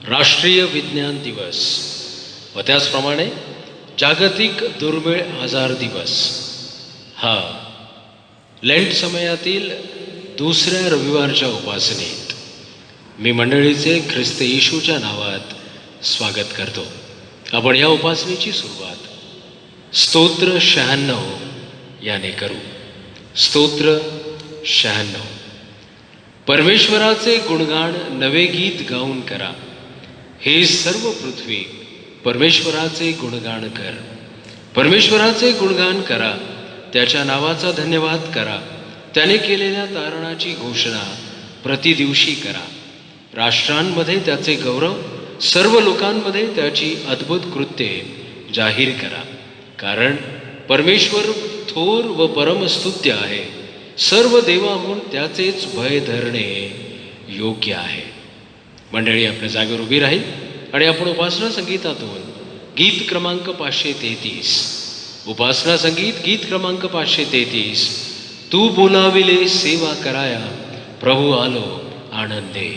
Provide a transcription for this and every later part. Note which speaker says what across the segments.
Speaker 1: राष्ट्रीय विज्ञान दिवस व त्याचप्रमाणे जागतिक दुर्मिळ आजार दिवस हा लेंट समयातील दुसऱ्या रविवारच्या उपासनेत मी मंडळीचे ख्रिस्त येशूच्या नावात स्वागत करतो. आपण या उपासनेची सुरुवात स्तोत्र 96 याने करू. स्तोत्र 96. परमेश्वराचे गुणगान नवे गीत गाऊन करा, हे सर्व पृथ्वी परमेश्वराचे गुणगान कर. परमेश्वराचे गुणगान करा, त्याच्या नावाचा धन्यवाद करा, त्याने केलेल्या तारणाची घोषणा प्रतिदिवशी करा. राष्ट्रांमध्ये त्याचे गौरव, सर्व लोकांमध्ये त्याची अद्भुत कृत्ये जाहीर करा. कारण परमेश्वर थोर व परमस्तुत्य आहे, सर्व देवाहून त्याचेच भय धरणे योग्य आहे. मंडळी आपल्या जागेवर उभी राहील आणि आपण उपासना संगीतातून गीत क्रमांक 533, उपासना संगीत गीत क्रमांक 533, तू बोलाविले सेवा कराया, प्रभू आलो आनंदे.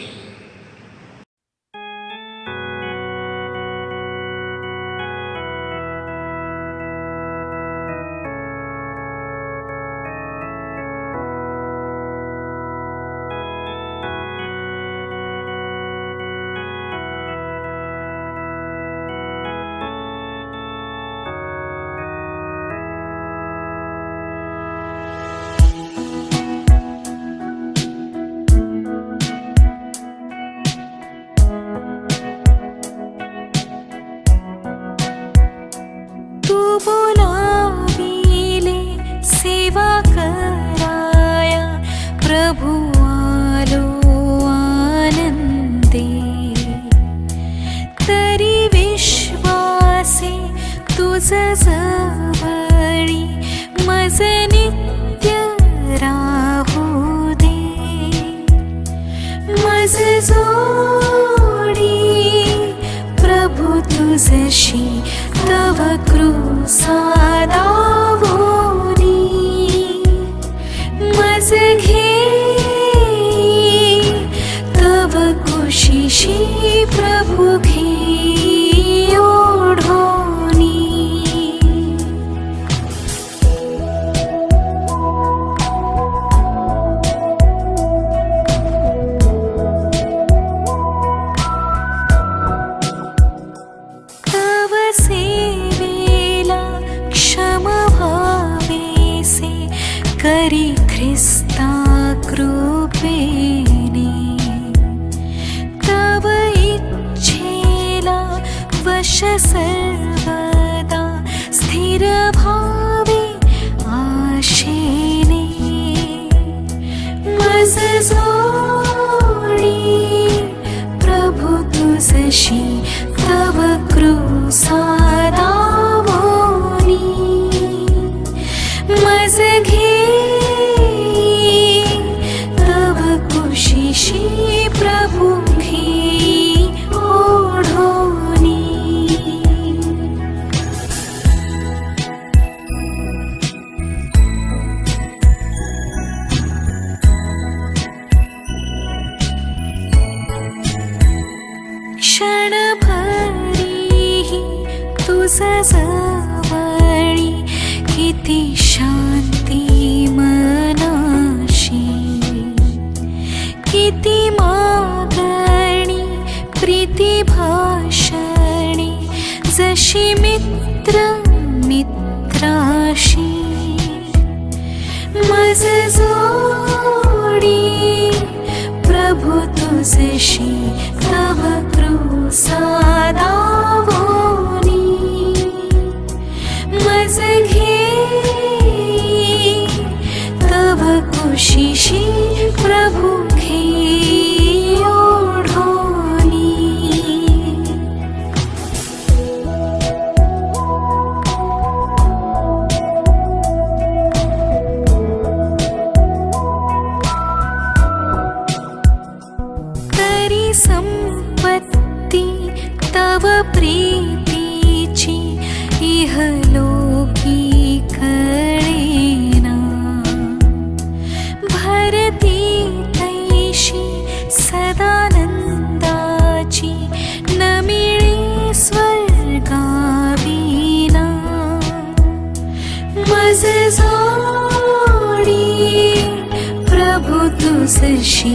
Speaker 2: तुझशी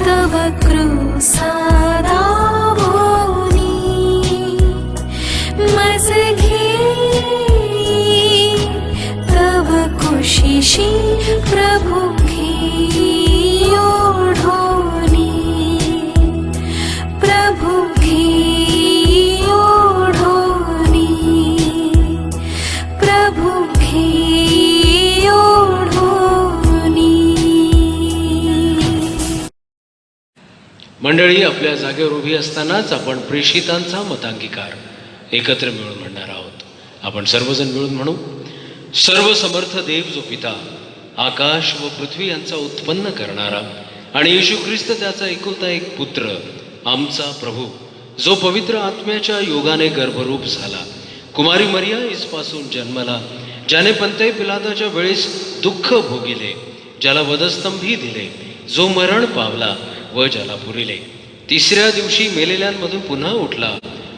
Speaker 2: तव क्रूसादावोनी मज घेई तव कुशीशी प्रभु घेई ओढोनी प्रभु घेई ओढोनी प्रभु घेई ओढोनी.
Speaker 1: मंडळी, आपल्या जागेवर उभी असतानाच आपण प्रेषितांचा मतांगीकार एकत्र मिळून म्हणणार आहोत. आपण सर्वजण मिळून म्हणू. सर्व समर्थ देव जो पिता, आकाश व पृथ्वी यांचा उत्पन्न करणारा आणि येशू ख्रिस्त त्याचा एकुलता एक पुत्र, आमचा प्रभू, जो पवित्र आत्म्याच्या योगाने गर्भरूप झाला, कुमारी मरिया इसपासून जन्मला, ज्याने पंतय पिलाताच्या वेळेस दुःख भोगिले, ज्याला वधस्तंभी दिले, जो मरण पावला व ज्याला पुरिले, तिसऱ्या दिवशी मेलेल्यांमधून पुन्हा उठला,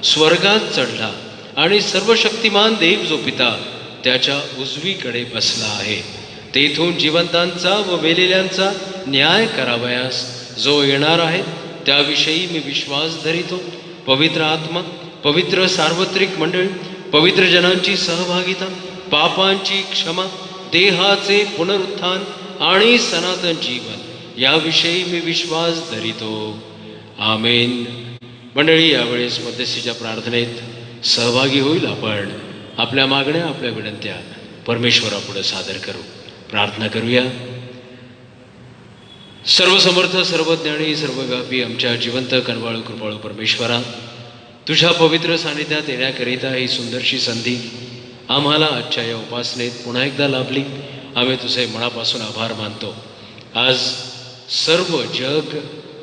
Speaker 1: स्वर्गात चढला आणि सर्वशक्तिमान देव जो पिता त्याच्या उजवीकडे बसला आहे, तेथून जिवंतांचा व मेलेल्यांचा न्याय करावयास जो येणार आहे, त्याविषयी मी विश्वास धरितो. पवित्र आत्मा, पवित्र सार्वत्रिक मंडळ, पवित्र जनांची सहभागिता, पापांची क्षमा, देहाचे पुनरुत्थान आणि सनातन जीवन याविषयी मी विश्वास धरितो. आमेन. मंडळी, यावेळेस मध्यस्थीच्या प्रार्थनेत सहभागी होईल आपण आपल्या मागण्या, आपल्या विनंत्या परमेश्वरापुढे सादर करू. प्रार्थना करूया. सर्वसमर्थ, सर्वज्ञानी, सर्वव्यापी आमच्या जिवंत कनवाळू कृपाळू परमेश्वरा, तुझ्या पवित्र सानिध्यात येण्याकरिता ही सुंदरशी संधी आम्हाला आजच्या या उपासनेत पुन्हा एकदा लाभली. आम्ही तुझे मनापासून आभार मानतो. आज सर्व जग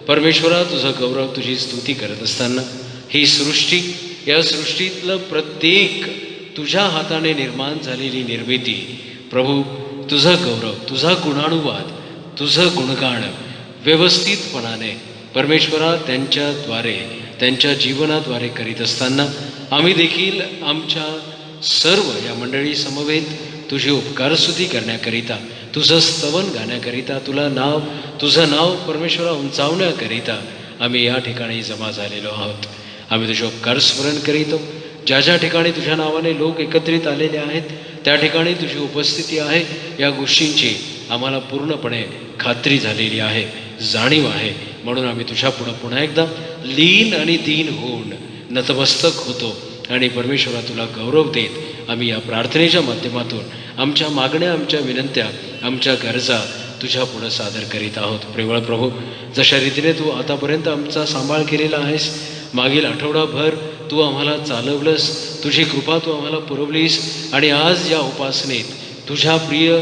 Speaker 1: परमेश्वरा तुझं गौरव, तुझी स्तुती करत असताना ही सृष्टी, या सृष्टीतलं प्रत्येक तुझ्या हाताने निर्माण झालेली निर्मिती, प्रभू तुझं गौरव, तुझा गुणानुवाद, तुझं गुणगान व्यवस्थितपणाने परमेश्वरा त्यांच्याद्वारे, त्यांच्या जीवनाद्वारे करीत असताना आम्ही देखील आमच्या सर्व या मंडळी समवेत तुझी उपकारस्तुती करण्याकरिता, तुझं स्तवन गाण्याकरिता, तुझं नाव परमेश्वरा उंचावण्याकरिता आम्ही या ठिकाणी जमा झालेलो आहोत. आम्ही तुझे उपकार स्मरण करीतो. ज्या ज्या ठिकाणी तुझ्या नावाने लोक एकत्रित आलेले आहेत, त्या ठिकाणी तुझी उपस्थिती आहे या गोष्टींची आम्हाला पूर्णपणे खात्री झालेली आहे, जाणीव आहे. म्हणून आम्ही तुझ्या पुन्हा एकदा लीन आणि दीन होऊन नतमस्तक होतो आणि परमेश्वरा तुला गौरव देत आम्ही या प्रार्थनेच्या माध्यमातून आमच्या मागण्या, आमच्या विनंत्या, आमच्या गरजा तुझ्या पुढं सादर करीत आहोत. प्रेमळ प्रभू, जशा रीतीने तू आतापर्यंत आमचा सांभाळ केलेला आहेस, मागील आठवडाभर तू आम्हाला चालवलंस, तुझी कृपा तू आम्हाला पुरवलीस आणि आज या उपासनेत तुझ्या प्रिय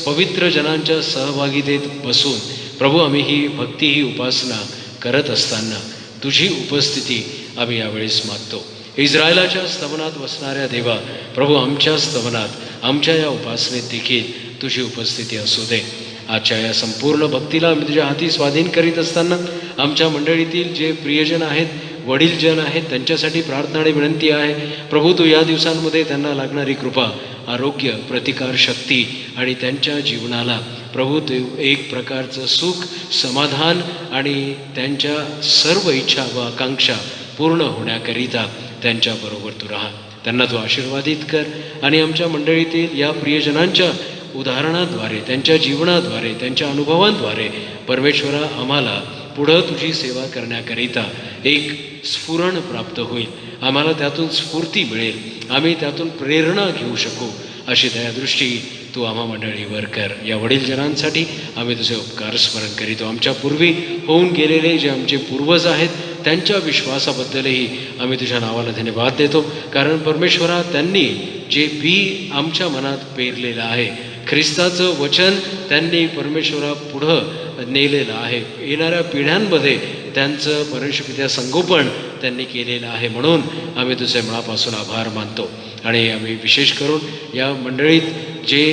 Speaker 1: पवित्र जनांच्या सहभागितेत बसून प्रभू आम्ही ही भक्ती, ही उपासना करत असताना तुझी उपस्थिती आम्ही यावेळेस मागतो. इस्रायलाच्या स्तवनात बसणाऱ्या देवा, प्रभू आमच्या स्तवनात, आमच्या या उपासनेत देखील तुझी उपस्थिती असू दे. आजच्या या संपूर्ण भक्तीला आम्ही तुझ्या हाती स्वाधीन करीत असताना आमच्या मंडळीतील जे प्रियजन आहेत, वडीलजन आहेत, त्यांच्यासाठी प्रार्थना आणि विनंती आहे. प्रभू तू या दिवसांमध्ये त्यांना लागणारी कृपा, आरोग्य, प्रतिकार शक्ती आणि त्यांच्या जीवनाला प्रभू तू एक प्रकारचं सुख, समाधान आणि त्यांच्या सर्व इच्छा व आकांक्षा पूर्ण होण्याकरिता त्यांच्याबरोबर तू राहा. त्यांना तू आशीर्वादित कर आणि आमच्या मंडळीतील या प्रियजनांच्या उदाहरणाद्वारे, त्यांच्या जीवनाद्वारे, त्यांच्या अनुभवांद्वारे परमेश्वरा आम्हाला पुढं तुझी सेवा करण्याकरिता एक स्फुरण प्राप्त होईल. आम्हाला त्यातून स्फूर्ती मिळेल, आम्ही त्यातून प्रेरणा घेऊ शकू अशी दयादृष्टी तू आम्हा मंडळीवर कर. या वडीलजनांसाठी आम्ही तुझे उपकार स्मरण करीतो. आमच्या पूर्वी होऊन गेलेले जे आमचे पूर्वज आहेत त्यांच्या विश्वासाबद्दलही आम्ही तुझ्या नावाला धन्यवाद देतो. कारण परमेश्वरा त्यांनी जे बी आमच्या मनात पेरलेलं आहे, ख्रिस्ताचं वचन त्यांनी परमेश्वरा पुढं नेलेलं आहे, येणाऱ्या पिढ्यांमध्ये त्यांचं परमेश्वर संगोपन त्यांनी केलेलं आहे. म्हणून आम्ही तुझे मनापासून आभार मानतो. आणि आम्ही विशेष करून या मंडळीत जे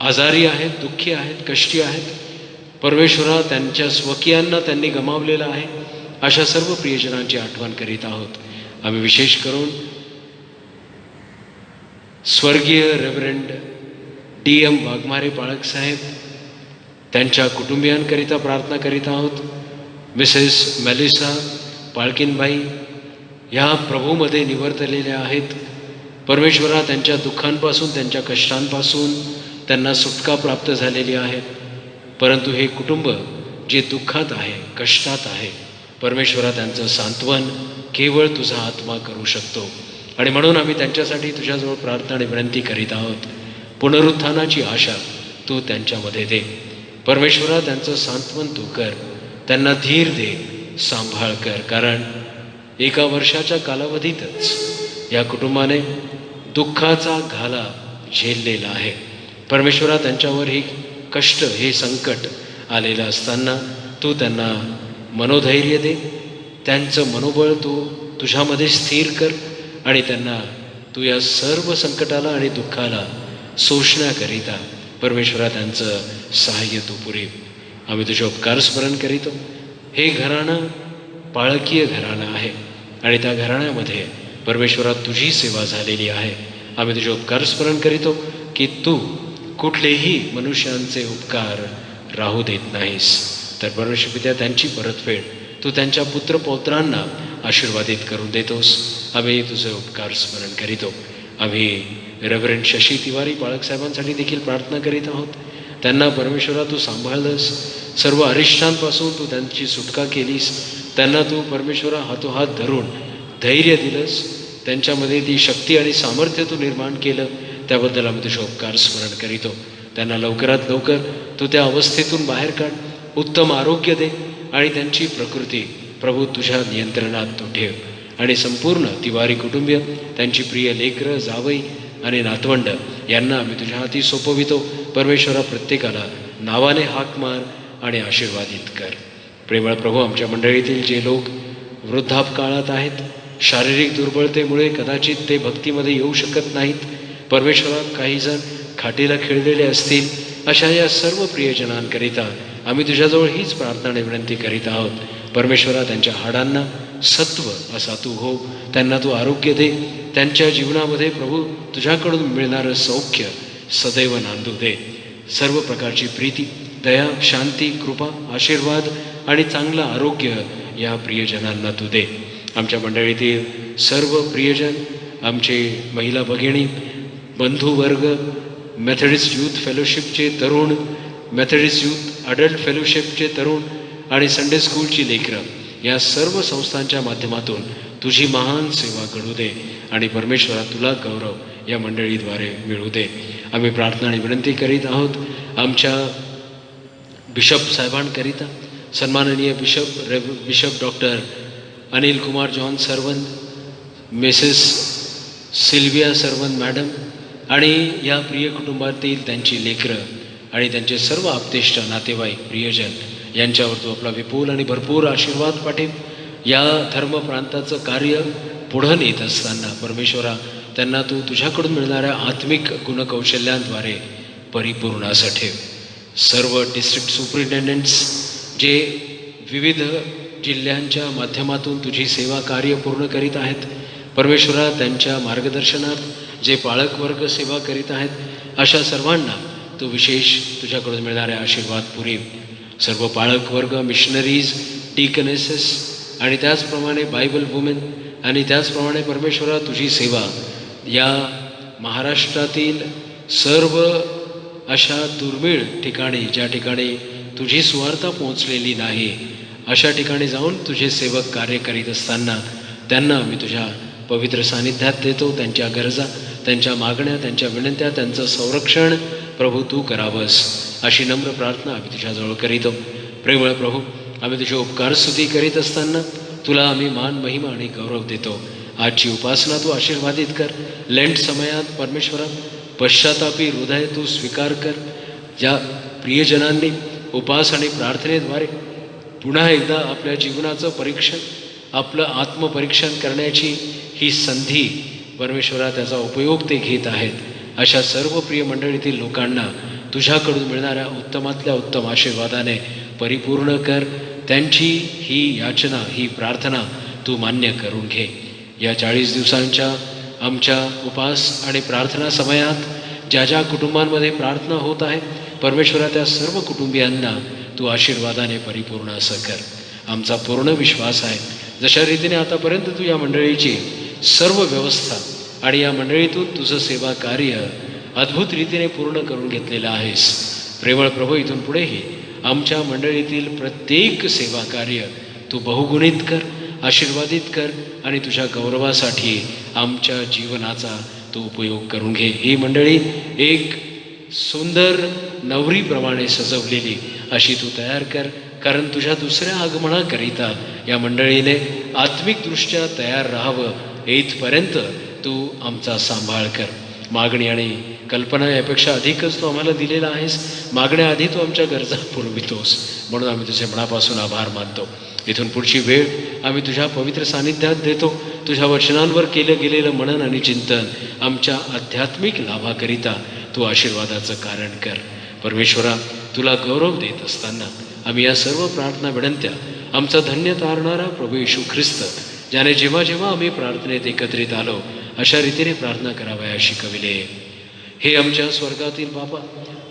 Speaker 1: आजारी आहेत, दुःखी आहेत, कष्टी आहेत, परमेश्वरा त्यांच्या स्वकीयांना त्यांनी गमावलेलं आहे, अशा सर्व प्रियजनांची आठवण करीत आहोत. आम्ही विशेष करून स्वर्गीय रेव्हरंड DM वाघमारे बाळकसाहेब त्यांच्या कुटुंबियांकरिता प्रार्थना करीत आहोत. मिसेस मेलिसा पाळकीनबाई ह्या प्रभूमध्ये निवर्तलेल्या आहेत. परमेश्वरा, त्यांच्या दुःखांपासून, त्यांच्या कष्टांपासून त्यांना सुटका प्राप्त झालेली आहे. परंतु हे कुटुंब जे दुःखात आहे, कष्टात आहे, परमेश्वरा, त्यांचं सांत्वन केवळ तुझा आत्मा करू शकतो. आणि म्हणून आम्ही त्यांच्यासाठी तुझ्याजवळ प्रार्थना आणि विनंती करीत आहोत. पुनरुत्थानाची आशा तू त्यांच्यामध्ये दे. परमेश्वरा, त्यांचं सांत्वन तू कर, त्यांना धीर दे, सांभाळ कर. कारण 1 वर्षाच्या कालावधीतच या कुटुंबाने दुःखाचा घाला झेललेला आहे. परमेश्वरा, त्यांच्यावर हे कष्ट, हे संकट आलेलं असताना तू त्यांना मनोधैर्य दे, त्यांचं मनोबळ तू तुझ्यामध्ये स्थिर कर आणि त्यांना तू या सर्व संकटाला आणि दुःखाला सोसण्याकरिता परमेश्वरा त्यांचं सहाय्य तू पुरेव. आम्ही तुझे उपकार स्मरण करीतो. हे घराणं पाळकीय घराणं आहे आणि त्या घराण्यामध्ये परमेश्वरा तुझी सेवा झालेली आहे. आम्ही तुझे उपकार स्मरण करीतो की तू कुठलेही मनुष्यांचे उपकार राहू देत नाहीस. तर परमेश्वर पित्या, त्यांची परतफेड तू त्यांच्या पुत्रपौत्रांना आशीर्वादित करून देतोस. आम्ही तुझे उपकार स्मरण करीतो. आम्ही रेव्हरंड शशी तिवारी बाळकसाहेबांसाठी देखील प्रार्थना करीत आहोत. त्यांना परमेश्वरा तू सांभाळलंस, सर्व अरिष्टांपासून तू त्यांची सुटका केलीस. त्यांना तू परमेश्वरा हातोहात धरून धैर्य दिलंस, त्यांच्यामध्ये ती शक्ती आणि सामर्थ्य तू निर्माण केलं. त्याबद्दल आम्ही तुझे उपकार स्मरण करीतो. त्यांना लवकरात लवकर तू त्या अवस्थेतून बाहेर काढ, उत्तम आरोग्य दे आणि त्यांची प्रकृती प्रभू तुझ्या नियंत्रणात तू ठेव. आणि संपूर्ण तिवारी कुटुंबीय, त्यांची प्रिय लेकरं, जावई आणि नातवंड यांना आम्ही तुझ्या हाती सोपवितो. परमेश्वरा, प्रत्येकाला नावाने हाक मार आणि आशीर्वादित कर. प्रेमळ प्रभू, आमच्या मंडळीतील जे लोक वृद्धापकाळात आहेत, शारीरिक दुर्बलतेमुळे कदाचित ते भक्तीमध्ये येऊ शकत नाहीत. परमेश्वरा, काही जण खाटीला खिळलेले असतील, अशा या सर्व प्रियजनांकरिता आम्ही तुझ्याजवळ हीच प्रार्थना आणि विनंती करीत आहोत. परमेश्वरा, त्यांच्या हाडांना सत्व असा तू हो, त्यांना तू आरोग्य दे. त्यांच्या जीवनामध्ये प्रभू तुझ्याकडून मिळणारं सौख्य सदैव नांदू दे. सर्व प्रकारची प्रीती, दया, शांती, कृपा, आशीर्वाद आणि चांगलं आरोग्य या प्रियजनांना तू दे. आमच्या मंडळीतील सर्व प्रियजन, आमचे महिला भगिनी, बंधुवर्ग, मेथडिस्ट यूथ फेलोशिपचे तरुण, मेथडिस्ट यूथ अडल्ट फेलोशिपचे तरुण आणि संडे स्कूलची लेकरं, या सर्व संस्थांच्या माध्यमातून तुझी महान सेवा घडू दे आणि परमेश्वरा, तुला गौरव या मंडळीद्वारे मिळू दे. आम्ही प्रार्थना आणि विनंती करीत आहोत आमच्या बिशप साहेबांकरिता. सन्माननीय bishop doctor Anil Kumar John Sarwant, Mrs Sylvia Sarwant madam आणि या प्रिय कुटुंबातील त्यांची लेकरं आणि त्यांचे सर्व आप्तेष्ट, नातेवाईक, प्रियजन यांच्यावर तू आपला विपुल आणि भरपूर आशीर्वाद पाठव. या धर्मप्रांताचं कार्य पुढं नेत असताना परमेश्वरा, त्यांना तू तुझ्याकडून मिळणाऱ्या आत्मिक गुणकौशल्यांद्वारे परिपूर्ण असं ठेव. सर्व डिस्ट्रिक्ट सुपरिटेंडंट्स जे विविध जिल्ह्यांच्या माध्यमातून तुझी सेवा कार्य पूर्ण करीत आहेत, परमेश्वरा, त्यांच्या मार्गदर्शनात जे पाळक वर्ग सेवा करीत आहेत, अशा सर्वांना तू विशेष तुझ्याकडून मिळणारे आशीर्वाद पुरेव. सर्व पाळक वर्ग, मिशनरीज, डीकनेसेस आणि त्याचप्रमाणे बायबल वुमेन आणि त्याचप्रमाणे परमेश्वरा, तुझी सेवा या महाराष्ट्रातील सर्व अशा दुर्मिळ ठिकाणी, ज्या ठिकाणी तुझी सुवार्ता पोहोचलेली नाही, अशा ठिकाणी जाऊन तुझे सेवक कार्य करीत असताना त्यांना आम्ही तुझ्या पवित्र सानिध्यात देतो. त्यांच्या गरजा, त्यांच्या मागण्या, त्यांच्या विनंत्या, त्यांचं संरक्षण प्रभू तू करावंस अशी नम्र प्रार्थना आम्ही तुझ्याजवळ करीतो. प्रेमळ प्रभू, आम्ही तुझे उपकार स्तुती करीत असताना तुला आम्ही मान, महिमा आणि गौरव देतो. आजची उपासना तू आशीर्वादित कर. लेंट समयात परमेश्वरा, पश्चातापी हृदय तू स्वीकार कर. ज्या प्रियजनांनी उपास आणि प्रार्थनेद्वारे पुन्हा एकदा आपल्या जीवनाचं परीक्षण, आपलं आत्मपरीक्षण करण्याची ही संधी परमेश्वरा, त्याचा उपयोग ते घेत आहेत, अशा सर्व प्रिय मंडळीतील लोकांना तुझ्याकडून मिळणाऱ्या उत्तमातल्या उत्तम आशीर्वादाने परिपूर्ण कर. त्यांची ही याचना, ही प्रार्थना तू मान्य करून घे. या 40 दिवसांच्या आमच्या उपास आणि प्रार्थना समयात ज्या ज्या कुटुंबांमध्ये प्रार्थना होत आहे परमेश्वरा त्या सर्व कुटुंबियांना तू आशीर्वादाने परिपूर्ण असं कर. आमचा पूर्ण विश्वास आहे जशा रीतीने आतापर्यंत तू या मंडळीची सर्व व्यवस्था आणि या मंडळीतून तुझं सेवा कार्य अद्भुत रीतीने पूर्ण करून घेतलेलं आहेस. प्रेमळ प्रभू, इथून पुढेही आमच्या मंडळीतील प्रत्येक सेवा कार्य तू बहुगुणित कर, आशीर्वादित कर आणि तुझ्या गौरवासाठी आमच्या जीवनाचा तू उपयोग करून घे. ही मंडळी एक सुंदर नवरीप्रमाणे सजवलेली अशी तू तयार कर, कारण तुझ्या दुसऱ्या आगमनाकरिता या मंडळीने आत्मिकदृष्ट्या तयार राहावं इथपर्यंत तू आमचा सांभाळ कर. मागणी आणि कल्पना यापेक्षा अधिकच तू आम्हाला दिलेला आहेस. मागण्याआधी तू आमच्या गरजा पुरवितोस, म्हणून आम्ही तुझे मनापासून आभार मानतो. इथून पुढची वेळ आम्ही तुझ्या पवित्र सानिध्यात देतो. तुझ्या वचनांवर केलं गेलेलं मनन आणि चिंतन आमच्या आध्यात्मिक लाभाकरिता तू आशीर्वादाचं कारण कर. परमेश्वरा, तुला गौरव देत असताना आम्ही या सर्व प्रार्थना विनंत्या आमचा धन्य तारणारा प्रभू येशू ख्रिस्त, ज्याने जेव्हा जेव्हा आम्ही प्रार्थनेत एकत्रित आलो अशा रीतीने प्रार्थना करावया शिकविले. हे आमच्या स्वर्गातील बाबा,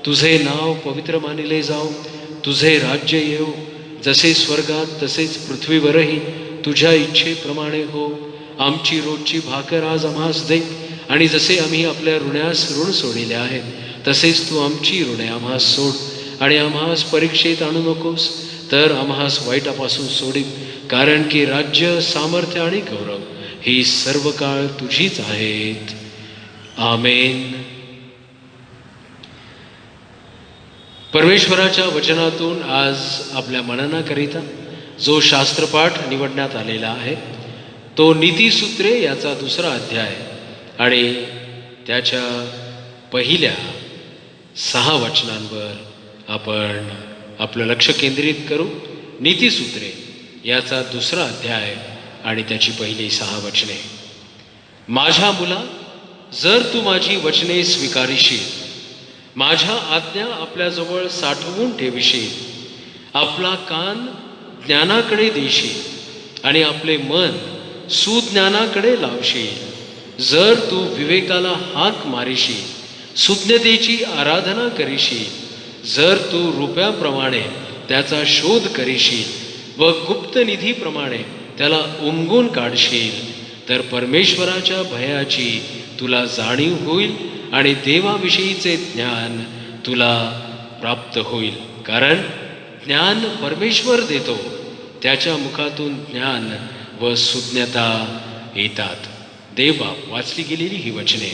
Speaker 1: तुझे नाव पवित्र मानिले जाओ, तुझे राज्य येऊ, जसे स्वर्गात तसेच पृथ्वीवरही तुझ्या इच्छेप्रमाणे हो. आमची रोजची भाकर आज आम्हास दे, आणि जसे आम्ही आपल्या ऋणास ऋण सोडिले आहेत तसेच तू आमची ऋणे आम्हास सोड, आणि आम्हास परीक्षेत आणू नकोस तर आम्हास वाईटापासून सोडी, कारण की राज्य, सामर्थ्य आणि गौरव ही सर्व काळ तुझीच आहेत. आमेन. परमेश्वराच्या वचनातून आज आपल्या मननाकरिता जो शास्त्रपाठ निवडण्यात आलेला आहे तो नीतिसूत्रे याचा 2रा अध्याय आणि त्याच्या पहिल्या 6 वचनांवर आपण आपलं लक्ष केंद्रित करू. नीतिसूत्रे याचा 2रा अध्याय आणि त्याची पहिली 6 वचने. माझ्या मुला, जर तू माझी वचने स्वीकारीशील, माझ्या आज्ञा आपल्याजवळ साठवून ठेवीशील, आपला कान ज्ञानाकडे देशील आणि आपले मन सुज्ञानाकडे लावशील, जर तू विवेकाला हाक मारीशील, सुज्ञतेची आराधना करीशील, जर तू रुपयाप्रमाणे त्याचा शोध करीशील व गुप्त निधीप्रमाणे त्याला उमगून काढशील, तर परमेश्वराच्या भयाची तुला जाणीव होईल आणि देवाविषयीचे ज्ञान तुला प्राप्त होईल. कारण ज्ञान परमेश्वर देतो, त्याच्या मुखातून ज्ञान व सुज्ञता येतात. देवबाप, वाचली गेलेली ही वचने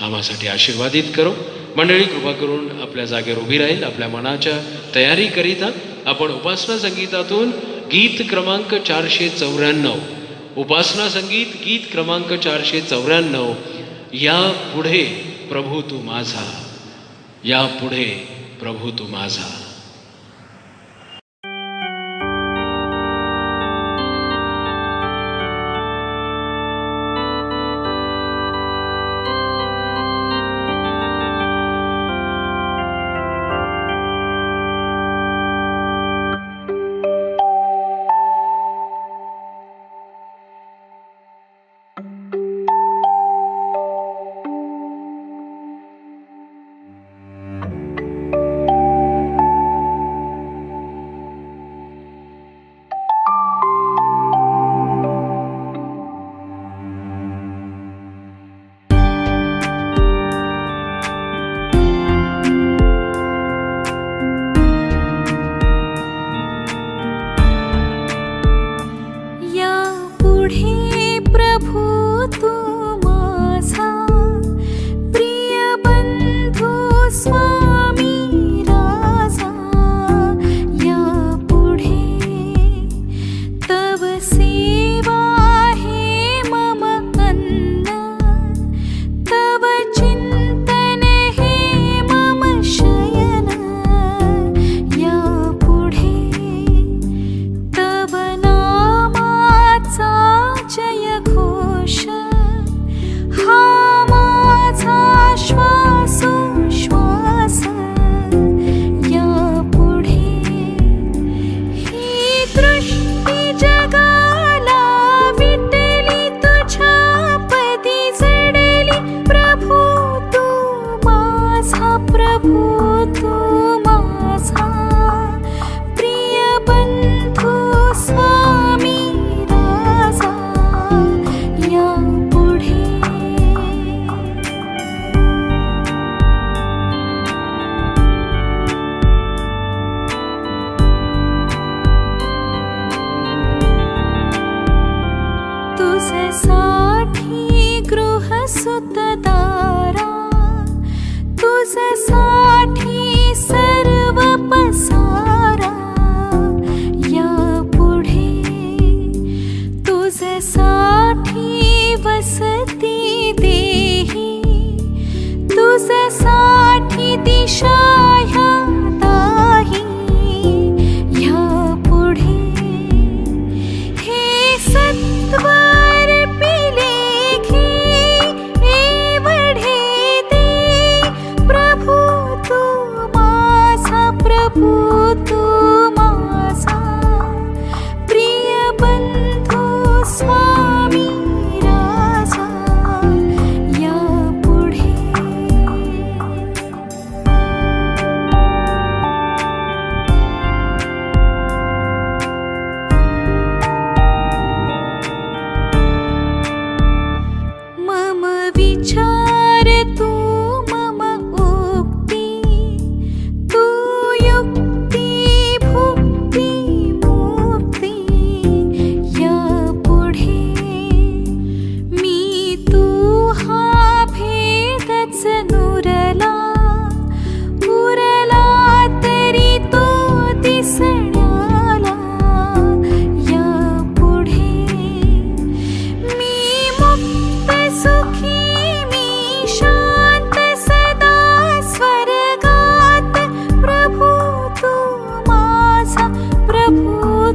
Speaker 1: आम्हासाठी आशीर्वादित करो. मंडळी कृपा करून आपल्या जागेवर उभी राहील. आपल्या मनाच्या तयारीकरिता आपण उपासना संगीतातून गीत क्रमांक 494, उपासना संगीत गीत क्रमांक 494, या पुढे प्रभू तू माझा, या पुढे प्रभू तू माझा.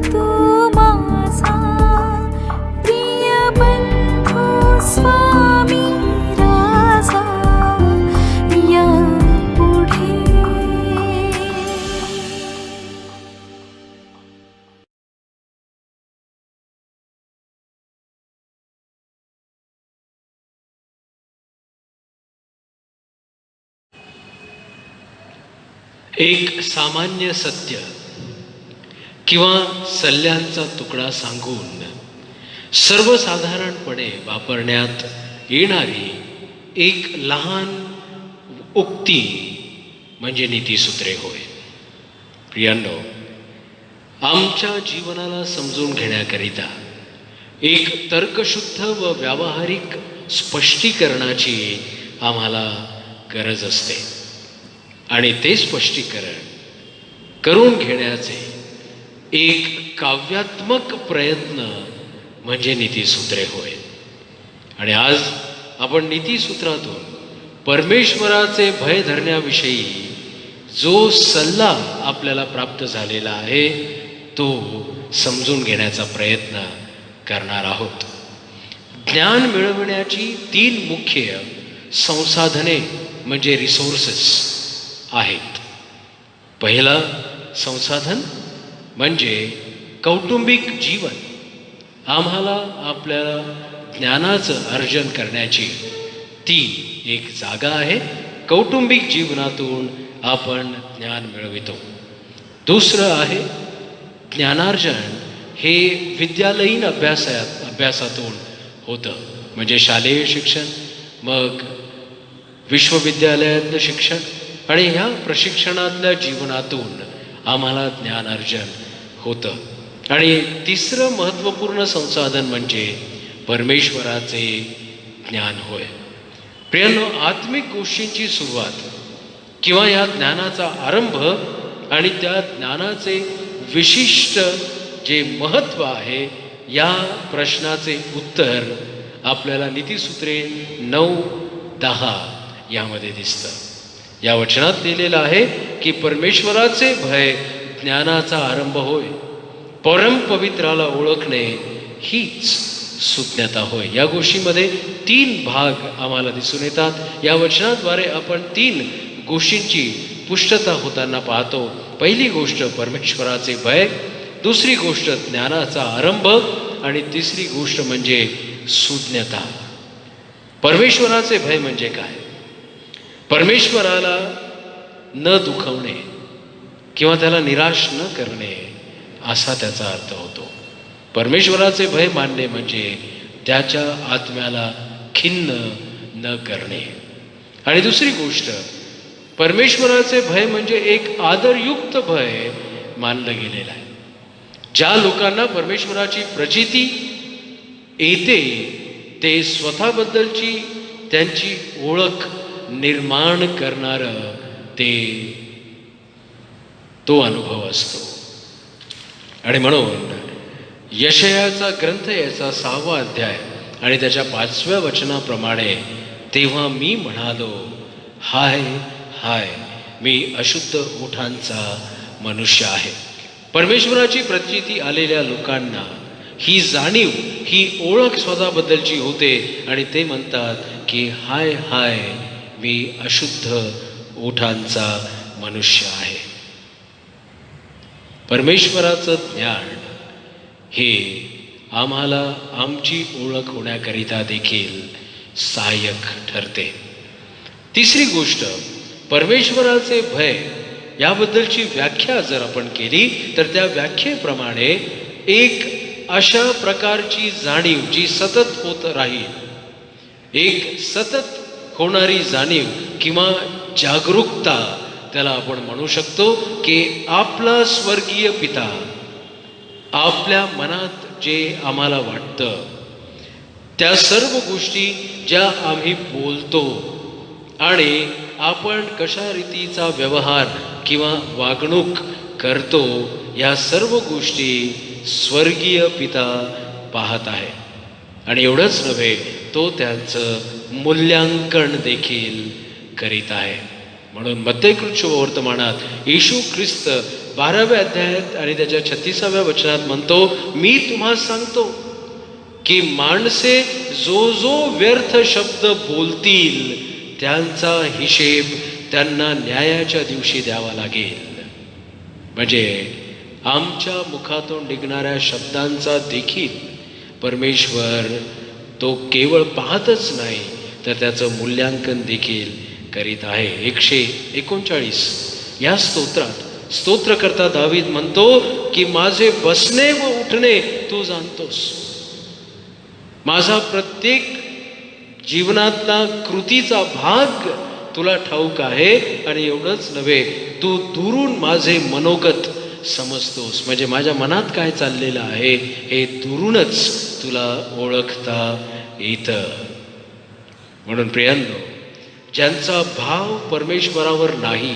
Speaker 2: तू माझा प्रिय बंधू स्वामी राजा या पुढे.
Speaker 1: एक सामान्य सत्य किंवा सल्ल्यांचा तुकडा सांगून सर्वसाधारणपणे वापरण्यात येणारी एक लहान उक्ती म्हणजे नीतिसूत्रे होय. प्रियांनो, आमच्या जीवनाला समजून घेण्याकरिता एक तर्कशुद्ध व व्यावहारिक स्पष्टीकरणाची आम्हाला गरज असते आणि ते स्पष्टीकरण करून घेण्याचे एक काव्यात्मक प्रयत्न म्हणजे नीतिसूत्रे होय. आणि आज आपण नीतिसूत्रातून परमेश्वराचे भय धरण्याविषयी जो सल्ला आपल्याला प्राप्त झालेला आहे तो समजून घेण्याचा प्रयत्न करणार आहोत. ज्ञान मिळवण्याची 3 मुख्य संसाधने म्हणजे रिसोर्सेस आहेत. पहिलं संसाधन म्हणजे कौटुंबिक जीवन. आम्हाला आपल्या ज्ञानाचं अर्जन करण्याची ती एक जागा आहे. कौटुंबिक जीवनातून आपण ज्ञान मिळवितो. दुसरं आहे ज्ञानार्जन. हे विद्यालयीन अभ्यासातून होतं, म्हणजे शालेय शिक्षण, मग विश्वविद्यालयातलं शिक्षण आणि ह्या प्रशिक्षणातल्या जीवनातून आम्हाला ज्ञानार्जन होतं. आणि तिसरं महत्त्वपूर्ण संसाधन म्हणजे परमेश्वराचे ज्ञान होय. प्रियांनो, आत्मिक गोष्टींची सुरुवात किंवा या ज्ञानाचा आरंभ आणि त्या ज्ञानाचे विशिष्ट जे महत्त्व आहे या प्रश्नाचे उत्तर आपल्याला नीतिसूत्रे 9-10 यामध्ये दिसतं. या वचनात लिहिलेलं आहे की परमेश्वराचे भय ज्ञानाचा आरंभ होय. परमपवित्राला ओळखणे हीच सुज्ञता होय. या गोष्टीमध्ये 3 भाग आम्हाला दिसून येतात. या वचनाद्वारे आपण 3 गोष्टींची पुष्टता होताना पाहतो. पहिली गोष्ट परमेश्वराचे भय, दुसरी गोष्ट ज्ञानाचा आरंभ आणि तिसरी गोष्ट म्हणजे सुज्ञता. परमेश्वराचे भय म्हणजे काय? परमेश्वराला न दुखवणे किंवा त्याला निराश न करणे असा त्याचा अर्थ होतो. परमेश्वराचे भय मानणे म्हणजे त्याच्या आत्म्याला खिन्न न करणे. आणि दुसरी गोष्ट, परमेश्वराचे भय म्हणजे एक आदरयुक्त भय मानलं गेलेलं आहे. ज्या लोकांना परमेश्वराची प्रचिती येते ते स्वतःबद्दलची त्यांची ओळख निर्माण करणारं तो अनुभव असतो. आणि म्हणून यशयाचा ग्रंथ याचा 6वा अध्याय आणि त्याच्या 5व्या वचनाप्रमाणे, तेव्हा मी म्हणालो, हाय हाय, मी अशुद्ध ओठांचा मनुष्य आहे. परमेश्वराची प्रचिती आलेल्या लोकांना ही जाणीव, ही ओळख स्वतःबद्दलची होते आणि ते म्हणतात की हाय हाय, मी अशुद्ध ओठांचा मनुष्य आहे. परमेश्वराचं ज्ञान हे आम्हाला आमची ओळख होण्याकरिता देखील सहाय्यक ठरते. तिसरी गोष्ट, परमेश्वराचे भय याबद्दलची व्याख्या जर आपण केली तर त्या व्याख्येप्रमाणे एक अशा प्रकारची जाणीव जी सतत होत राहील, एक सतत होणारी जाणीव किंवा जागरूकता, त्याला आपण म्हणू शकतो की आपला स्वर्गीय पिता आपल्या मनात जे आम्हाला वाटतं त्या सर्व गोष्टी ज्या आम्ही बोलतो आणि आपण कशा रीतीचा व्यवहार किंवा वागणूक करतो, या सर्व गोष्टी स्वर्गीय पिता पाहत आहे. आणि एवढंच नव्हे, तो त्यांचं मूल्यांकन देखील करीत आहे. म्हणून मत्तेकृत शुभवर्तमानात येशू ख्रिस्त 12व्या अध्यायात आणि त्याच्या 36व्या वचनात म्हणतो, मी तुम्हाला सांगतो की माणसे जो जो व्यर्थ शब्द बोलतील त्यांचा हिशेब त्यांना न्यायाच्या दिवशी द्यावा लागेल. म्हणजे आमच्या मुखातून निघणाऱ्या शब्दांचा देखील परमेश्वर तो केवळ पाहतच नाही तर त्याचं मूल्यांकन देखील करीत आहे. 139 या स्तोत्रात स्तोत्रकर्ता दावीद म्हणतो की माझे बसणे व उठणे तू जाणतोस. माझा प्रत्येक जीवनातला कृतीचा भाग तुला ठाऊक आहे. आणि एवढंच नव्हे, तू दुरून माझे मनोगत समजतोस. म्हणजे माझ्या मनात काय चाललेलं आहे हे दुरूनच तुला ओळखता येतं. म्हणून प्रियांनो, ज्यांचा भाव परमेश्वरावर नाही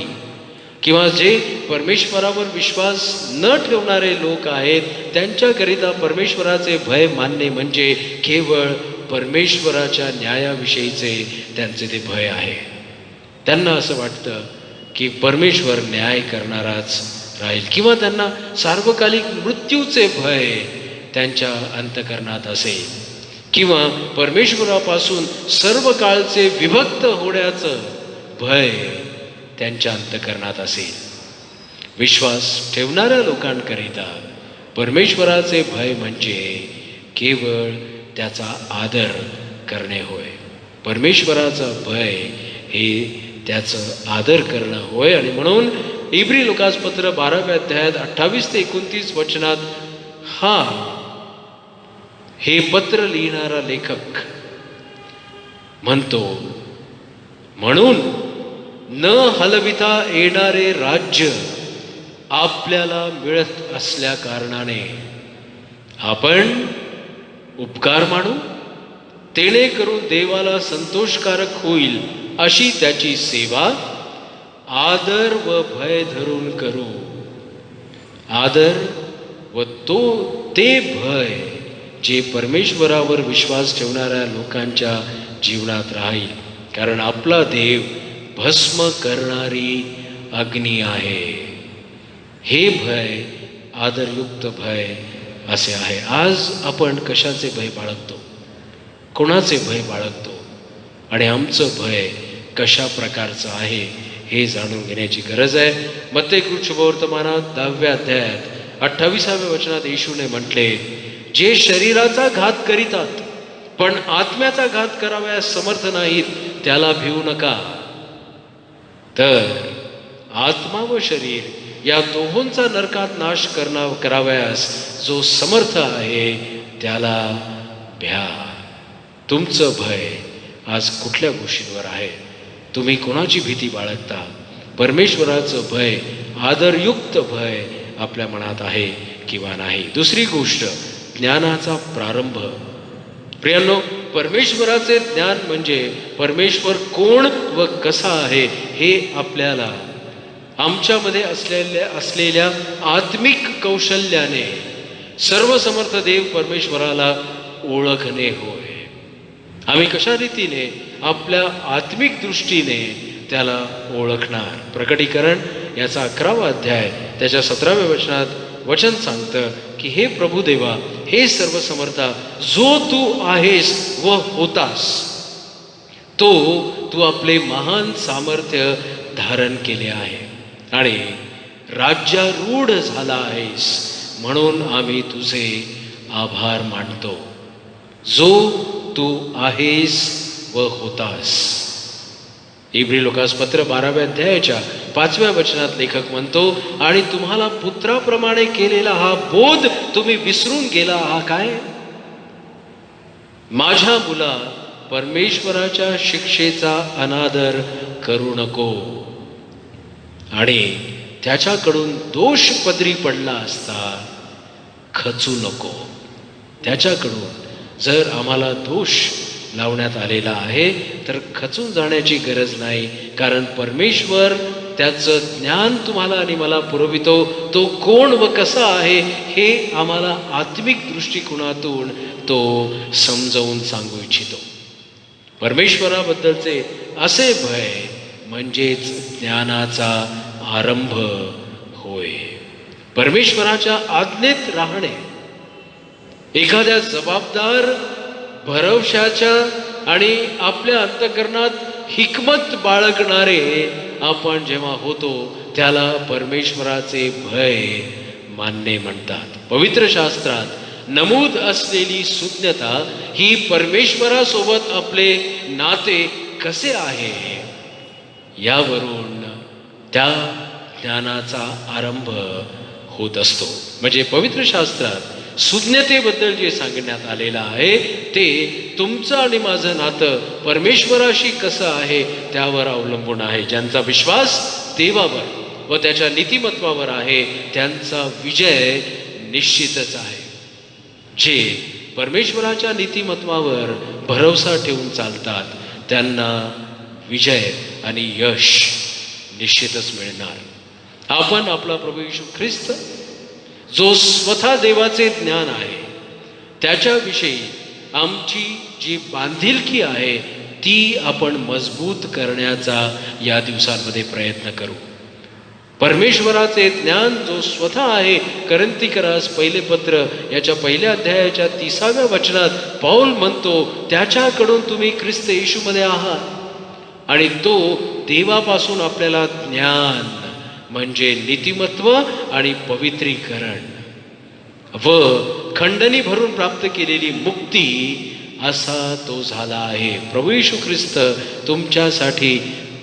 Speaker 1: किंवा जे परमेश्वरावर विश्वास न ठेवणारे लोक आहेत त्यांच्याकरिता परमेश्वराचे भय मानणे म्हणजे केवळ परमेश्वराच्या न्यायाविषयीचे त्यांचे ते भय आहे. त्यांना असं वाटतं की परमेश्वर न्याय करणाराच राहील, किंवा त्यांना सार्वकालिक मृत्यूचे भय त्यांच्या अंतःकरणात असेल, किंवा परमेश्वरापासून सर्व काळचे विभक्त होण्याचं भय त्यांच्या अंतःकरणात असेल. विश्वास ठेवणाऱ्या लोकांकरिता परमेश्वराचे भय म्हणजे केवळ त्याचा आदर करणे होय. परमेश्वराचा भय हे त्याचं आदर करणं होय. आणि म्हणून इब्री लोकासपत्र 12व्या अध्यायात 28 ते 29 वचनात हे पत्र लिहिणारा लेखक म्हणतो, म्हणून न हलविता येणारे राज्य आपल्याला मिळत असल्या कारणाने आपण उपकार मानू, तेणे करून देवाला संतोषकारक होईल अशी त्याची सेवा आदर व भय धरून करू. आदर व ते भय जे परमेश्वरावर विश्वास ठेवणाऱ्या लोकांच्या जीवनात राहील. कारण आपला देव भस्म करणारी अग्नी आहे. हे भय आदरयुक्त भय असे आहे. आज आपण कशाचे भय बाळगतो, कोणाचे भय बाळगतो आणि आमचं भय कशा प्रकारचं आहे हे जाणून घेण्याची गरज आहे. मत्तेय शुभवर्तमानात 10व्या अध्यायात 28व्या वचनात येशूने म्हटले, जे शरीराचा घात करीतात पण आत्म्याचा घात करावयास समर्थ नाहीत त्याला भिवू नका. तर आत्मा व शरीर या दोहोंचा नरकात नाश करावयास जो समर्थ आहे त्याला भ्या. तुमचं भय आज कुठल्या गोष्टींवर आहे? तुम्ही कोणाची भीती बाळगता? परमेश्वराचं भय, आदरयुक्त भय आपल्या मनात आहे किंवा नाही? दुसरी गोष्ट, ज्ञानाचा प्रारंभ. प्रियांनो, परमेश्वराचे ज्ञान म्हणजे परमेश्वर कोण व कसा आहे हे आपल्याला आमच्यामध्ये असलेल्या आत्मिक कौशल्याने सर्वसमर्थ देव परमेश्वराला ओळखणे होय. आम्ही कशा रीतीने आपल्या आत्मिक दृष्टीने त्याला ओळखणार? प्रकटीकरण याचा 11वा अध्याय त्याच्या 17व्या वचनात वचन सांगतं की हे प्रभुदेवा, हे सर्वसमर्था, जो तू आहेस व होतास तो तू आपले महान सामर्थ्य धारण केले आहे आणि राज्यारूढ झाला आहेस, म्हणून आम्ही तुझे आभार मानतो. जो तू आहेस व होतास. इब्री लोकासपत्र 12व्या अध्यायाच्या 5व्या वचनात लेखक म्हणतो, आणि तुम्हाला पुत्राप्रमाणे केलेला हा बोध तुम्ही विसरून गेला आहात काय? माझ्या मुला, परमेश्वराच्या शिक्षेचा अनादर करू नको आणि त्याच्याकडून दोष पदरी पडला असता खचू नको. त्याच्याकडून जर आम्हाला दोष लावण्यात आलेला आहे तर खचून जाण्याची गरज नाही, कारण परमेश्वर त्याचं ज्ञान तुम्हाला आणि मला पुरवितो. तो कोण व कसा आहे हे आम्हाला आत्मिक दृष्टिकोनातून तो समजावून सांगू इच्छितो. परमेश्वराबद्दलचे असे भय म्हणजेच ज्ञानाचा आरंभ होय. परमेश्वराच्या आज्ञेत राहणे, एखाद्या जबाबदार, भरवशाच्या आणि आपल्या अंतःकरणात हिकमत बाळगणारे आपण जेव्हा होतो त्याला परमेश्वराचे भय मानणे म्हणतात. पवित्र शास्त्रात नमूद असलेली सुज्ञता ही परमेश्वरासोबत आपले नाते कसे आहे यावरून त्या ज्ञानाचा आरंभ होत असतो. म्हणजे पवित्र शास्त्रात सुज्ञतेबद्दल जे सांगण्यात आलेलं आहे ते तुमचं आणि माझं नातं परमेश्वराशी कसं आहे त्यावर अवलंबून आहे. ज्यांचा विश्वास देवावर व त्याच्या नीतिमत्वावर आहे त्यांचा विजय निश्चितच आहे. जे परमेश्वराच्या नीतिमत्वावर भरोसा ठेवून चालतात त्यांना विजय आणि यश निश्चितच मिळणार. आपण आपला प्रभू येशू ख्रिस्त जो स्वतः देवाचे ज्ञान आहे त्याच्याविषयी आमची जी बांधिलकी आहे ती आपण मजबूत करण्याचा या दिवसांमध्ये प्रयत्न करू. परमेश्वराचे ज्ञान जो स्वतः आहे, करंथीकरास पहिले पत्र याच्या पहिल्या अध्यायाच्या 30व्या वचनात पौल म्हणतो त्याच्याकडून तुम्ही ख्रिस्त येशूमध्ये आहात आणि तो देवापासून आपल्याला ज्ञान म्हणजे नीतिमत्व आणि पवित्रीकरण व खंडणी भरून प्राप्त केलेली मुक्ती असा तो झाला आहे. प्रभू येशू ख्रिस्त तुमच्यासाठी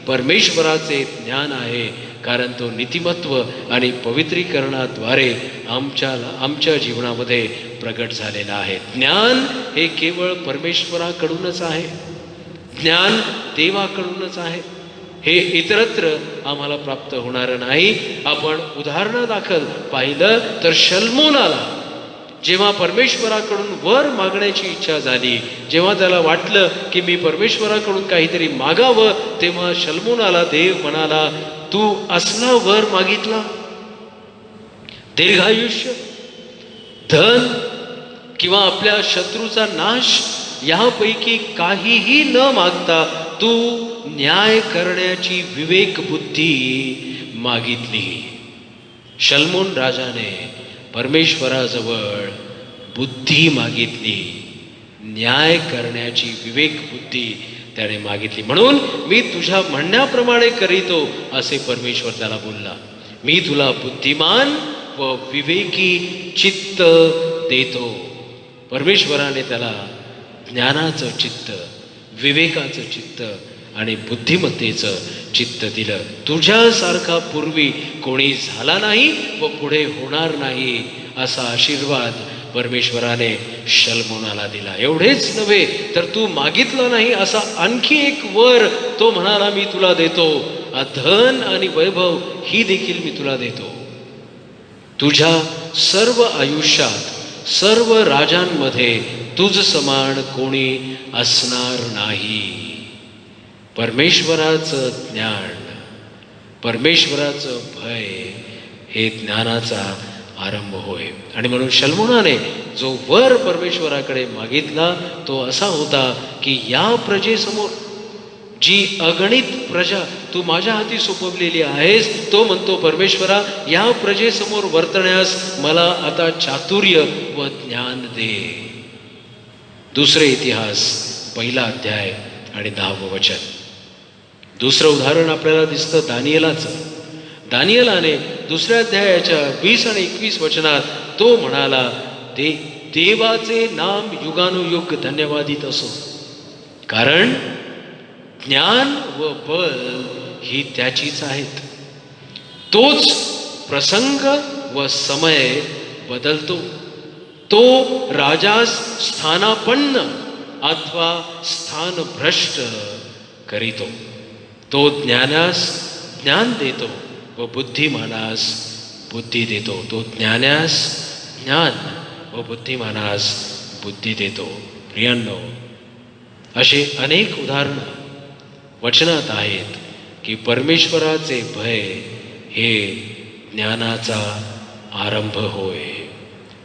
Speaker 1: परमेश्वराचे ज्ञान आहे कारण तो नीतिमत्व आणि पवित्रीकरणाद्वारे आमच्या जीवनामध्ये प्रगट झालेला आहे. ज्ञान हे केवळ परमेश्वराकडूनच आहे, ज्ञान देवाकडूनच आहे. हे इतरत्र आम्हाला प्राप्त होणार नाही. आपण उदाहरणादाखल पाहिलं तर शल्मोनाला जेव्हा परमेश्वराकडून वर मागण्याची इच्छा झाली, जेव्हा त्याला वाटलं की मी परमेश्वराकडून काहीतरी मागावं, तेव्हा शल्मोनाला देव म्हणाला तू असला वर मागितला, दीर्घायुष्य, धन किंवा आपल्या शत्रूचा नाश यापैकी काहीही न मागता तू न्याय करण्याची विवेक बुद्धी मागितली. शल्मोन राजाने परमेश्वराजवळ बुद्धी मागितली, न्याय करण्याची विवेक बुद्धी त्याने मागितली. म्हणून मी तुझ्या म्हणण्याप्रमाणे करीतो असे परमेश्वर त्याला बोलला. मी तुला बुद्धिमान व विवेकी चित्त देतो. परमेश्वराने त्याला ज्ञानाचं चित्त, विवेकाचं चित्त आणि बुद्धिमत्तेचं चित्त दिलं. तुझ्यासारखा पूर्वी कोणी झाला नाही व पुढे होणार नाही असा आशीर्वाद परमेश्वराने शल्मोनाला दिला. एवढेच नव्हे तर तू मागितलं नाही असा आणखी एक वर तो म्हणाला मी तुला देतो, धन आणि वैभव ही देखील मी तुला देतो. तुझ्या सर्व आयुष्यात सर्व राजांमध्ये तुझ समान कोणी असणार नाही. परमेश्वराचं ज्ञान, परमेश्वराचं भय हे ज्ञानाचा आरंभ होय. आणि म्हणून शल्मोनाने जो वर परमेश्वराकडे मागितला तो असा होता की या प्रजेसमोर जी अगणित प्रजा तू माझ्या हाती सोपवलेली आहेस, तो म्हणतो परमेश्वरा या प्रजेसमोर वर्तण्यास मला आता चातुर्य व ज्ञान दे. दुसरे इतिहास पहिला अध्याय आणि 10वं वचन. दुसरं उदाहरण आपल्याला दिसतं दानिएलाचं. दानिएलाने दुसऱ्या अध्यायाच्या 20 आणि 21 वचनात तो म्हणाला ते देवाचे नाम युगानुयुग धन्यवादित असो, कारण ज्ञान व बल ही त्याचीच आहेत. तोच प्रसंग व समय बदलतो. तो राजास स्थानापन्न अथवा स्थानभ्रष्ट करीतो. तो ज्ञानास ज्ञान देतो व बुद्धिमानास बुद्धी देतो. तो ज्ञानास ज्ञान व बुद्धिमानास बुद्धी देतो. प्रियांनो, असे अनेक उदाहरणं वचनात आहेत की परमेश्वराचे भय हे ज्ञानाचा आरंभ होय.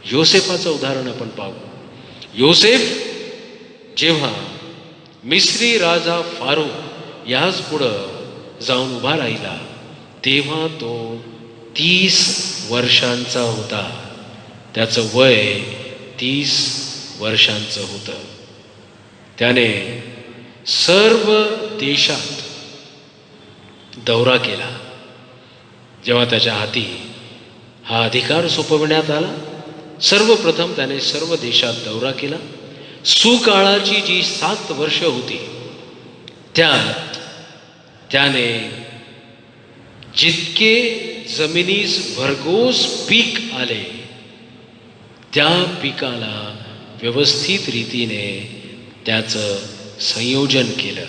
Speaker 1: योसेफाचं उदाहरण आपण पाहू. योसेफ जेव्हा मिस्री राजा फारूक याच पुढं जाऊन उभा राहिला तेव्हा तो 30 वर्षांचा होता. त्याचं वय 30 वर्षांचं होतं. त्याने सर्व देशात दौरा केला. जेव्हा त्याच्या हाती हा अधिकार सोपविण्यात आला, सर्वप्रथम त्याने सर्व देशात दौरा केला. सुकाळाची जी 7 वर्ष होती, त्यात त्याने जितके जमिनीस भरघोस पीक आले, त्या पिकाला व्यवस्थित रीतीने त्याचं संयोजन केलं.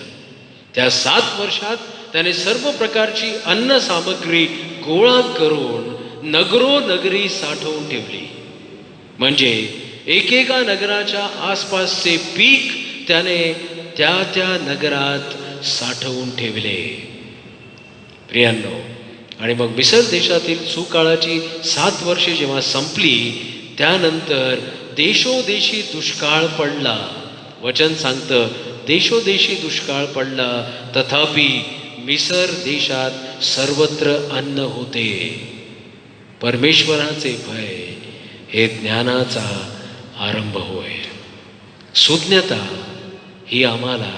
Speaker 1: त्या 7 वर्षात त्याने सर्व प्रकारची अन्न सामग्री गोळा करून नगरोनगरी साठवून ठेवली. म्हणजे एकेका नगराच्या आसपासचे पीक त्याने त्या त्या नगरात साठवून ठेवले. प्रियांनो, आणि मग मिसर देशातील सुकाळाची 7 वर्षे जेव्हा संपली, त्यानंतर देशोदेशी दुष्काळ पडला. वचन सांगतं देशोदेशी दुष्काळ पडला, तथापि मिसर देशात सर्वत्र अन्न होते. परमेश्वराचे भय हे ज्ञानाचा आरंभ होय. सुज्ञता ही आम्हाला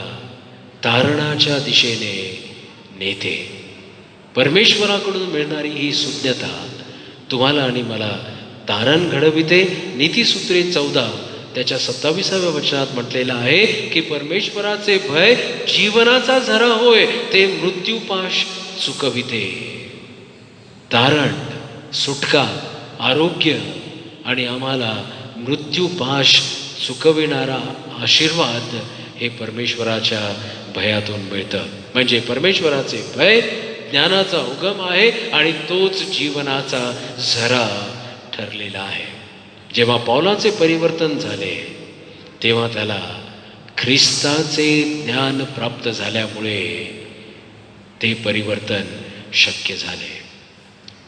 Speaker 1: तारणाच्या दिशेने नेते. परमेश्वराकडून मिळणारी ही सुज्ञता तुम्हाला आणि मला तारण घडविते. नीतिसूत्रे 14 त्याच्या 27व्या वचनात म्हटलेलं आहे की परमेश्वराचे भय जीवनाचा झरा होय, ते मृत्यूपाश चुकविते. तारण, सुटका, आरोग्य आणि आम्हाला मृत्यूपाश चुकविणारा आशीर्वाद हे परमेश्वराच्या भयातून मिळतं. म्हणजे परमेश्वराचे भय ज्ञानाचा उगम आहे आणि तोच जीवनाचा झरा ठरलेला आहे. जेव्हा पौलाचे परिवर्तन झाले, तेव्हा त्याला ख्रिस्ताचे ज्ञान प्राप्त झाल्यामुळे ते परिवर्तन शक्य झाले.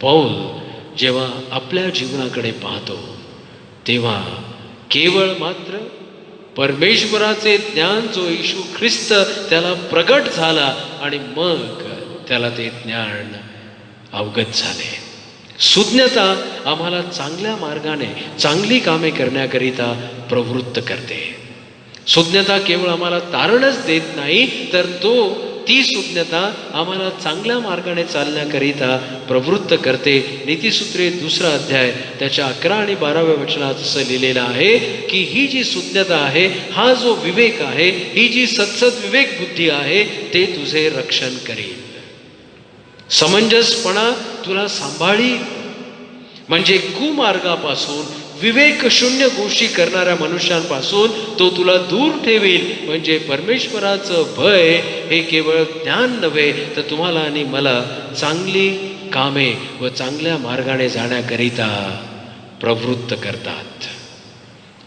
Speaker 1: पौल जेव्हा आपल्या जीवनाकडे पाहतो, तेव्हा केवळ मात्र परमेश्वराचे ज्ञान जो येशू ख्रिस्त त्याला प्रगट झाला आणि मग त्याला ते ज्ञान अवगत झाले. सुज्ञता आम्हाला चांगल्या मार्गाने चांगली कामे करण्याकरिता प्रवृत्त करते. सुज्ञता केवळ आम्हाला तारणच देत नाही, तर ती सुज्ञता आम्हाला चांगल्या मार्गाने चालण्याकरिता प्रवृत्त करते. नीतिसूत्रे 2 अध्याय त्याच्या 11 आणि 12व्या वचनात असं लिहिलेलं आहे की ही जी सुज्ञता आहे, हा जो विवेक आहे, ही जी सत्सद विवेक बुद्धी आहे, ते तुझे रक्षण करेल. समंजसपणा तुला सांभाळी. म्हणजे कुमार्गापासून, विवेक शून्य गोष्टी करणाऱ्या मनुष्यांपासून तो तुला दूर ठेवील. म्हणजे परमेश्वराचं भय हे केवळ ज्ञान नव्हे, तर तुम्हाला आणि मला चांगली कामे व चांगल्या मार्गाने जाण्याकरिता प्रवृत्त करतात.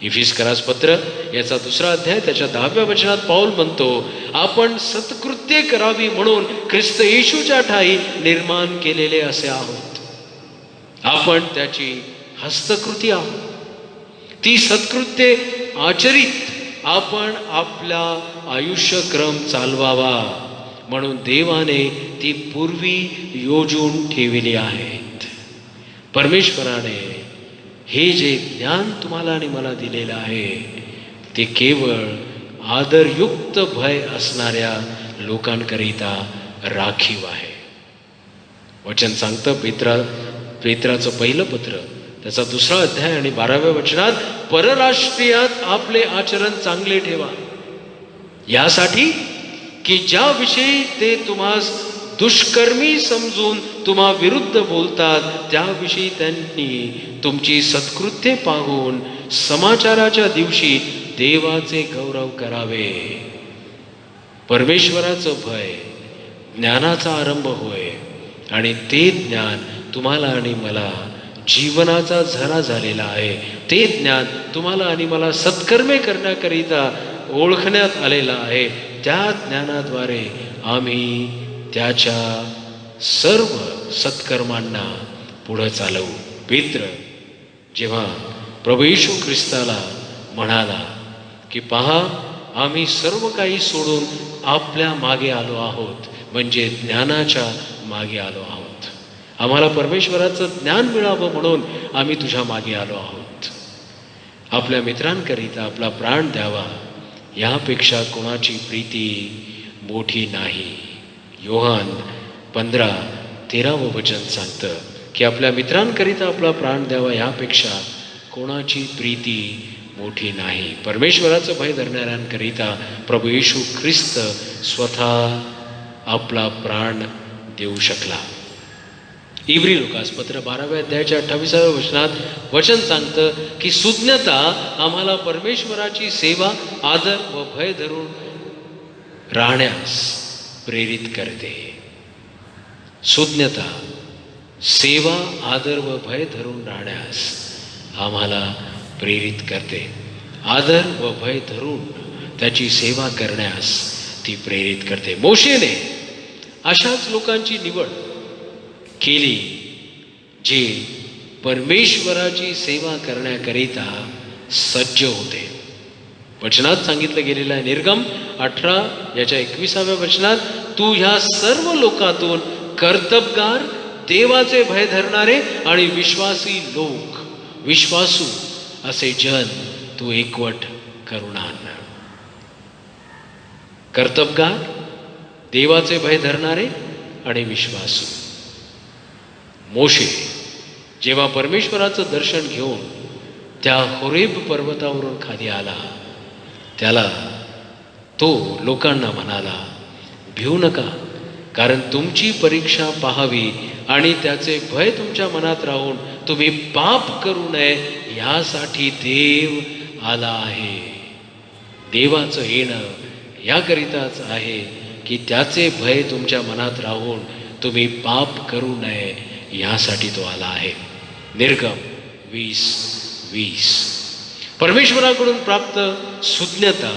Speaker 1: इफिसकरास पत्र याचा 2 अध्याय त्याच्या 10व्या वचनात पौल म्हणतो, आपण सत्कृत्ये करावी म्हणून ख्रिस्त येशूच्या ठायी निर्माण केलेले असे आहोत. आपण त्याची हस्तकृती आहोत. ती सत्कृत्ये आचरित आपण आपला आयुष्यक्रम चालवावा म्हणून देवाने ती पूर्वी योजून ठेवली आहेत. परमेश्वराने हे जे ज्ञान तुम्हाला आणि मला दिलेलं आहे, ते केवळ आदरयुक्त भय असणाऱ्या लोकांकरिता राखीव आहे. वचन सांगतं पेत्राचं पहिलं पत्र त्याचा 2 अध्याय आणि 12व्या वचनात, परराष्ट्रीयात आपले आचरण चांगले ठेवा, यासाठी की ज्याविषयी ते तुम्हास दुष्कर्मी समजून तुम्हा विरुद्ध बोलतात, त्याविषयी त्यांनी तुमची सत्कृत्ये पाहून समाचाराच्या दिवशी देवाचे गौरव करावे. परमेश्वराचं भय ज्ञानाचा आरंभ होय आणि ते ज्ञान तुम्हाला आणि मला जीवनाचा झरा झालेला आहे. ते ज्ञान तुम्हाला आणि मला सत्कर्मे करण्याकरिता ओळखण्यात आलेलं आहे. त्या ज्ञानाद्वारे आम्ही त्याच्या सर्व सत्कर्मांना पुढं चालवू. मित्र, जेव्हा प्रभू येशू ख्रिस्ताला म्हणाला की पहा, आम्ही सर्व काही सोडून आपल्या मागे आलो आहोत, म्हणजे ज्ञानाच्या मागे आलो आहोत. आम्हाला परमेश्वराचं ज्ञान मिळावं म्हणून आम्ही तुझ्या मागे आलो आहोत. आपल्या मित्रांकरिता आपला प्राण द्यावा यापेक्षा कोणाची प्रीती मोठी नाही. योहान 15:13 वचन सांगतं की आपल्या मित्रांकरिता आपला प्राण द्यावा यापेक्षा कोणाची प्रीती मोठी नाही. परमेश्वराचं भय धरणाऱ्यांकरिता प्रभू येशू ख्रिस्त स्वतः आपला प्राण देऊ शकला. इब्री लोकासपत्र 12व्या अध्यायाच्या 28व्या वचनात वचन सांगतं की सुज्ञता आम्हाला परमेश्वराची सेवा, आदर व भय धरून राहण्यास प्रेरित करते. सुज्ञता, सेवा, आदर व भय धरून राहण्यास आम्हाला प्रेरित करते. आदर व भय धरून त्याची सेवा करण्यास ती प्रेरित करते. मोशेने अशाच लोकांची निवड केली जे परमेश्वराची सेवा करण्याकरिता सज्ज होते. वचनात सांगितलं गेलेलं आहे, निर्गम 18:21 वचनात, तू ह्या सर्व लोकातून कर्तबगार, देवाचे भय धरणारे आणि विश्वासी लोक, विश्वासू असे जन तू एकवट करून आण. कर्तबगार, देवाचे भय धरणारे आणि विश्वासू. मोशे जेव्हा परमेश्वराचं दर्शन घेऊन त्या होरेब पर्वतावरून खाली आला, त्याला तो लोकांना म्हणाला, भिवू नका, कारण तुमची परीक्षा पाहावी आणि त्याचे भय तुमच्या मनात राहून तुम्ही पाप करू नये यासाठी देव आला आहे. देवाचं येणं याकरिताच आहे की त्याचे भय तुमच्या मनात राहून तुम्ही पाप करू नये यासाठी तो आला आहे. निर्गम 20:20. परमेश्वराकडून प्राप्त सुज्ञता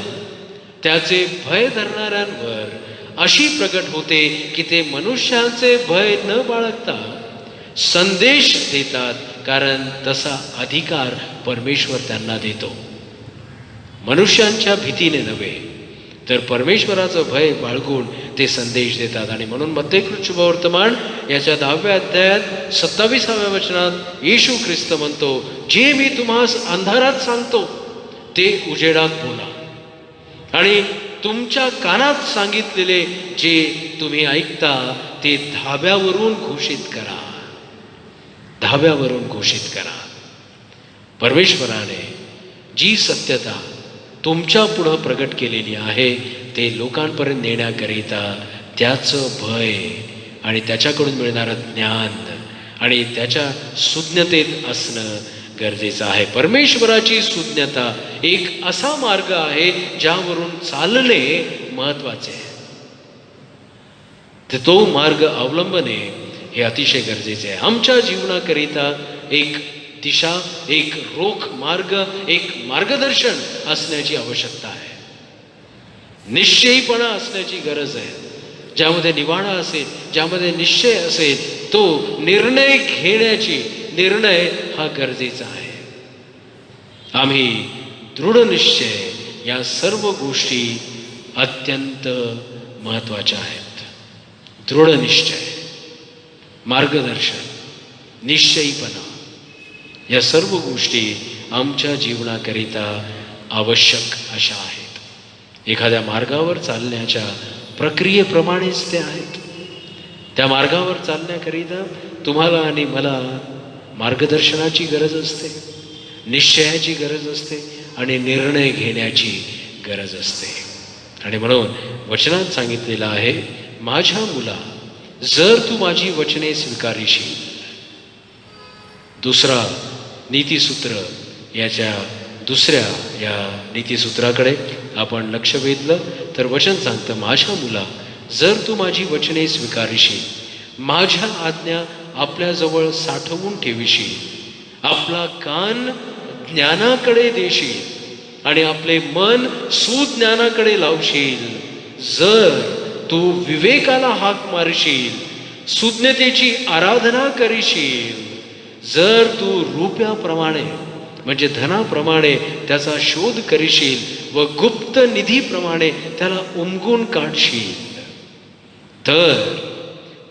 Speaker 1: त्याचे भय धरणाऱ्यांवर अशी प्रकट होते की ते मनुष्यांचे भय न बाळगता संदेश देतात, कारण तसा अधिकार परमेश्वर त्यांना देतो. मनुष्यांच्या भीतीने नव्हे तर परमेश्वराचं भय बाळगून ते संदेश देतात. आणि म्हणून मत्तेकृत शुभवर्तमान याच्या 10व्या अध्यायात 27व्या वचनात येशू ख्रिस्त म्हणतो, जे मी तुम्हास अंधारात सांगतो ते उजेडात बोला, आणि तुमच्या कानात सांगितलेले जे तुम्ही ऐकता ते धाब्यावरून घोषित करा. धाब्यावरून घोषित करा. परमेश्वराने जी सत्यता तुमच्या पुढं प्रगट केलेली आहे ते लोकांपर्यंत नेण्याकरिता त्याचं भय आणि त्याच्याकडून मिळणारं ज्ञान आणि त्याच्या सुज्ञतेत असणं गरजेचं आहे. परमेश्वराची सुज्ञता एक असा मार्ग आहे ज्यावरून चालणे महत्वाचे आहे. तर तो मार्ग अवलंबणे हे अतिशय गरजेचे आहे. आमच्या जीवनाकरिता एक दिशा, एक रोख मार्ग, एक मार्गदर्शन असण्याची आवश्यकता आहे. निश्चयीपणा असण्याची गरज आहे. ज्यामध्ये निवाडा असेल, ज्यामध्ये निश्चय असेल, तो निर्णय घेण्याची निर्णय हा गरजेचा आहे. आम्ही दृढ निश्चय या सर्व गोष्टी अत्यंत महत्त्वाच्या आहेत. दृढ निश्चय, मार्गदर्शन, निश्चयीपणा या सर्व गोष्टी आमच्या जीवनाकरिता आवश्यक अशा आहेत. एखाद्या मार्गावर चालण्याच्या प्रक्रियेप्रमाणेच ते आहेत. त्या मार्गावर चालण्याकरिता तुम्हाला आणि मला मार्गदर्शनाची गरज असते, निश्चयाची गरज असते आणि निर्णय घेण्याची गरज असते. आणि म्हणून वचनात सांगितलेलं आहे, माझ्या मुला, जर तू माझी वचने स्वीकारीशील. दुसरा नीतिसूत्र याच्या दुसऱ्या या नीतिसूत्राकडे आपण लक्ष वेधलं तर वचन सांगतं, माझ्या मुला, जर तू माझी वचने स्वीकारीशील, माझ्या आज्ञा आपल्याजवळ साठवून ठेवीशील, आपला कान ज्ञानाकडे देशील आणि आपले मन सुज्ञानाकडे लावशील, जर तू विवेकाला हाक मारशील, सुज्ञतेची आराधना करीशील, जर तू रुपयाप्रमाणे म्हणजे धनाप्रमाणे त्याचा शोध करीशील व गुप्त निधीप्रमाणे त्याला उमगून काढशील, तर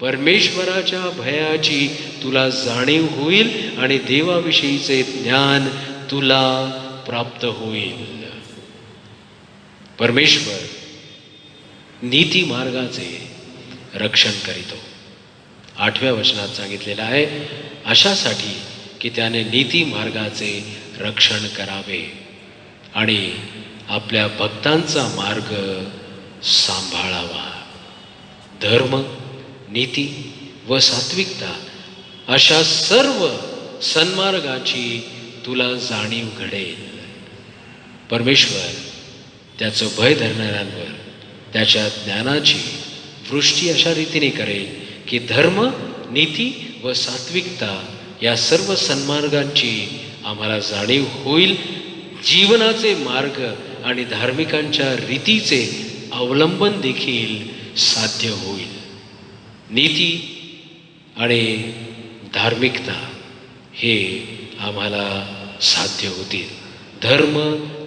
Speaker 1: परमेश्वराच्या भयाची तुला जाणीव होईल आणि देवाविषयीचे ज्ञान तुला प्राप्त होईल. परमेश्वर नीती मार्गाचे रक्षण करीतो. 8व्या वचनात सांगितलेलं आहे, अशासाठी की त्याने नीती मार्गाचे रक्षण करावे आणि आपल्या भक्तांचा मार्ग सांभाळावा. धर्म, नीती व सात्विकता अशा सर्व सन्मार्गाची तुला जाणीव घडेल. परमेश्वर त्याचं भय धरणाऱ्यांवर त्याच्या ज्ञानाची वृष्टी अशा रीतीने करेल की धर्म, नीती व सात्विकता या सर्व सन्मार्गांची आम्हाला जाणीव होईल. जीवनाचे मार्ग आणि धार्मिकांच्या रीतीचे अवलंबन देखील साध्य होईल. नीती आणि धार्मिकता हे आम्हाला साध्य होतील. धर्म,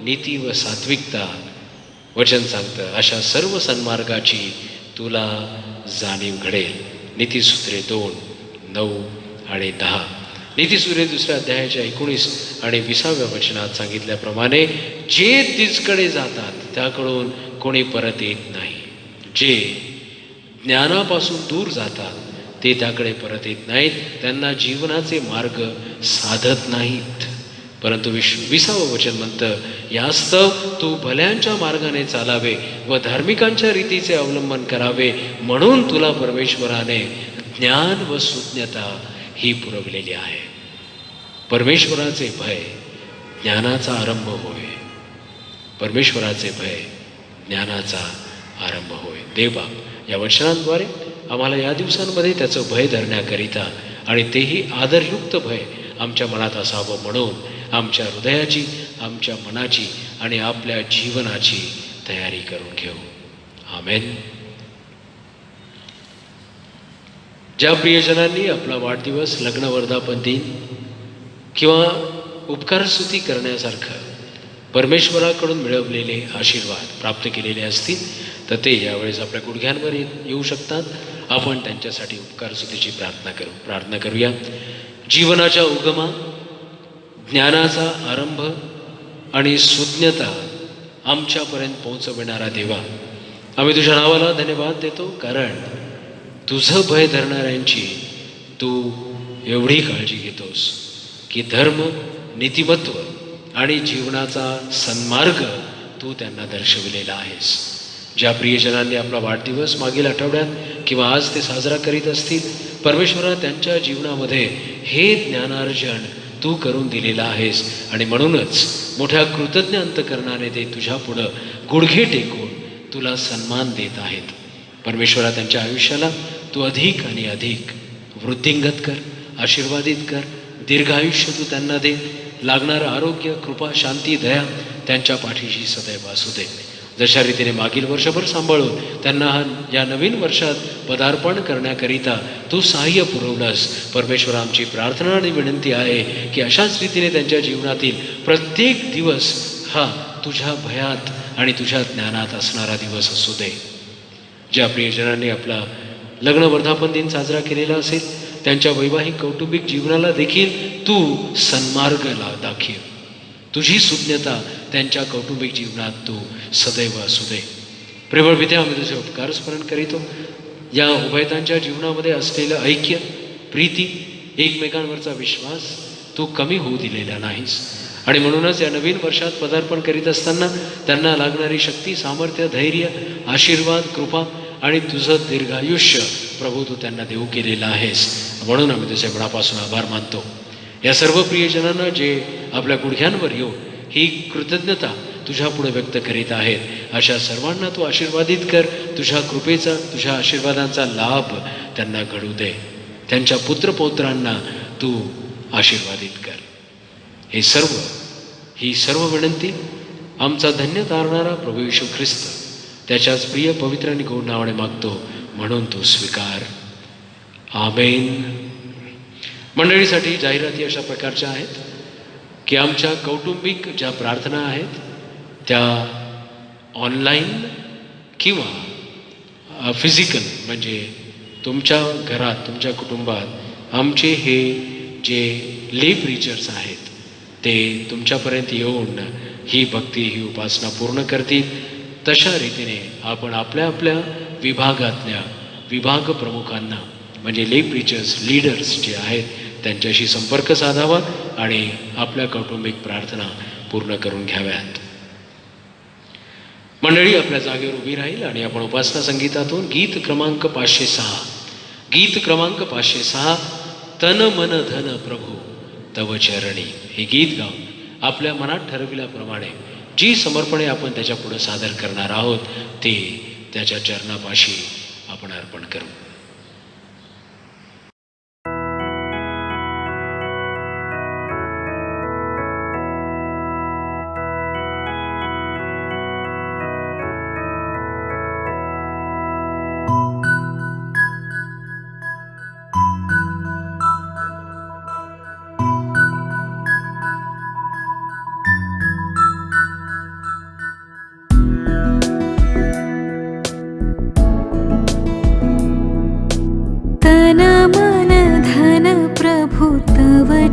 Speaker 1: नीती व सात्विकता, वचन सांगतं, अशा सर्व सन्मार्गाची तुला जाणीव घडेल. नीतिसूत्रे 2, 9 आणि 10. नीतिसूत्रे 2 अध्यायाच्या 19 आणि 20व्या वचनात सांगितल्याप्रमाणे जे तिचकडे जातात त्याकडून कोणी परत येत नाही. जे ज्ञानापासून दूर जातात ते त्याकडे परत येत नाहीत. त्यांना जीवनाचे मार्ग साधत नाहीत. परंतु 20वं वचन म्हणतं, यास्तव तू भल्यांच्या मार्गाने चालावे व धार्मिकांच्या रीतीचे अवलंबन करावे, म्हणून तुला परमेश्वराने ज्ञान व सुज्ञता ही पुरवलेली आहे. परमेश्वराचे भय ज्ञानाचा आरंभ होय. परमेश्वराचे भय ज्ञानाचा आरंभ होय. देवबाप या वचनांद्वारे आम्हाला या दिवसांमध्ये त्याचं भय धरण्याकरिता आणि तेही आदरयुक्त भय आमच्या मनात असावं म्हणून आमच्या हृदयाची, आमच्या मनाची आणि आपल्या जीवनाची तयारी करून घेऊ. आमेन. ज्या प्रियजनांनी आपला वाढदिवस, लग्न, वर्धापन दिन किंवा उपकारस्तुती करण्यासारखं परमेश्वराकडून मिळवलेले आशीर्वाद प्राप्त केलेले असतील तर ते यावेळेस आपल्या गुडघ्यांवर येऊ शकतात. आपण त्यांच्यासाठी उपकारस्तुतीची प्रार्थना करूया. जीवनाच्या उगमा, ज्ञानाचा आरंभ आणि सुज्ञता आमच्यापर्यंत पोहोचविणारा देवा, आम्ही तुझ्या नावाला धन्यवाद देतो, कारण तुझं भय धरणाऱ्यांची तू एवढी काळजी घेतोस की धर्म, नीतिमत्व आणि जीवनाचा सन्मार्ग तू त्यांना दर्शविलेला आहेस. ज्या प्रियजनांनी आपला वाढदिवस मागील आठवड्यात किंवा आज ते साजरा करीत असतील, परमेश्वरा त्यांच्या जीवनामध्ये हे ज्ञानार्जन तू करून दिलेला आहेस आणि म्हणूनच मोठ्या कृतज्ञ अंतकरणाने ते तुझ्या पुढं गुडघे टेकून तुला सन्मान देत आहेत. परमेश्वरा त्यांच्या आयुष्याला तू अधिक आणि अधिक वृद्धिंगत कर, आशीर्वादित कर. दीर्घायुष्य तू त्यांना दे. लागणारं आरोग्य, कृपा, शांती, दया त्यांच्या पाठीशी सदैव असू दे. जशा रीतीने मागील वर्षभर सांभाळून त्यांना या नवीन वर्षात पदार्पण करण्याकरिता तू सहाय्य पुरवलंस, परमेश्वर आमची प्रार्थना आणि विनंती आहे की अशाच रीतीने त्यांच्या जीवनातील प्रत्येक दिवस हा तुझ्या भयात आणि तुझ्या ज्ञानात असणारा दिवस असू दे. ज्या प्रियजनांनी आपला लग्न, वर्धापन दिन साजरा केलेला असेल, त्यांच्या वैवाहिक कौटुंबिक जीवनाला देखील तू सन्मार्ग दाखव. तुझी सुज्ञता त्यांच्या कौटुंबिक जीवनात तू सदैव असू दे. प्रेमळ पिते, आम्ही तुझे उपकार स्मरण करीतो. या उभयतांच्या जीवनामध्ये असलेलं ऐक्य, प्रीती, एकमेकांवरचा विश्वास तू कमी होऊ दिलेला नाहीस आणि म्हणूनच या नवीन वर्षात पदार्पण करीत असताना त्यांना लागणारी शक्ती, सामर्थ्य, धैर्य, आशीर्वाद, कृपा आणि तुझं दीर्घायुष्य प्रभू तू त्यांना देऊ केलेलं आहेस. म्हणून आम्ही तुझ्या मनापासून आभार मानतो. या सर्व प्रियजनांना जे आपल्या गुडघ्यांवर येऊन ही कृतज्ञता तुझ्या पुढे व्यक्त करीत आहेत, अशा सर्वांना तू आशीर्वादित कर. तुझ्या कृपेचा, तुझ्या आशीर्वादांचा लाभ त्यांना घडू दे. त्यांच्या पुत्रपौत्रांना तू आशीर्वादित कर. ही सर्व विनंती आमचा धन्य तारणारा प्रभू येशू ख्रिस्त त्याच्याच प्रिय, पवित्र आणि गौर नावाने मागतो, म्हणून तू स्वीकार. आमेन. मंडळीसाठी जाहिराती अशा प्रकारच्या आहेत की आमच्या कौटुंबिक ज्या प्रार्थना आहेत त्या ऑनलाईन किंवा फिजिकल म्हणजे तुमच्या घरात, तुमच्या कुटुंबात आमचे हे जे ले प्रीचर्स आहेत ते तुमच्यापर्यंत येऊन ही भक्ती, ही उपासना पूर्ण करतील. तशा रीतीने आपण आपल्या आपल्या विभागातल्या विभाग प्रमुखांना म्हणजे ले प्रीचर्स लीडर्स जे आहेत त्यांच्याशी संपर्क साधावा आणि आपल्या कौटुंबिक प्रार्थना पूर्ण करून घ्याव्यात. मंडळी आपल्या जागेवर उभी राहील आणि आपण उपासना संगीतातून गीत क्रमांक 506 तन मन धन प्रभू तव चरणी हे गीत गाऊन आपल्या मनात ठरविल्याप्रमाणे जी समर्पणे आपण त्याच्या पुढे सादर करणार आहोत ते त्याच्या चरणापाशी आपण अर्पण करू.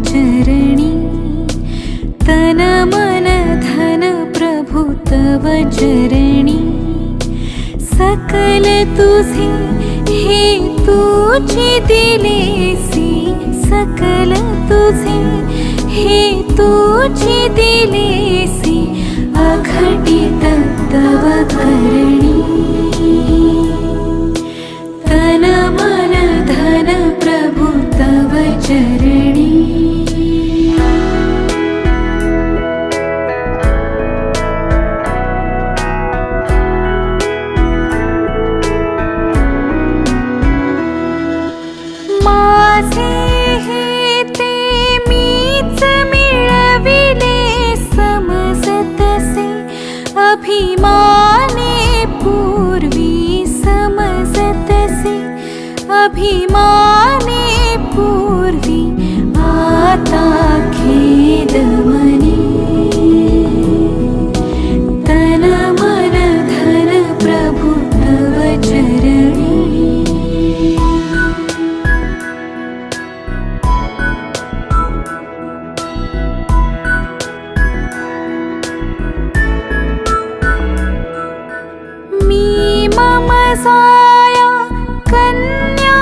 Speaker 2: चरणी तन मन धन प्रभु तव चरणी सकल तुझे हे तुझे दिलेसी सकल तुझे हे तुझे दिलेसी अघटित तव करणी तन मन धन प्रभु तव चरणी. माझे हे ते मीच मिळविले समजतसे अभिमाने पूर्वी समजतसे अभिमाने पूर्वी आता खेद मनी तन मन धन प्रभु तव चरणी. मी मम जाया कन्या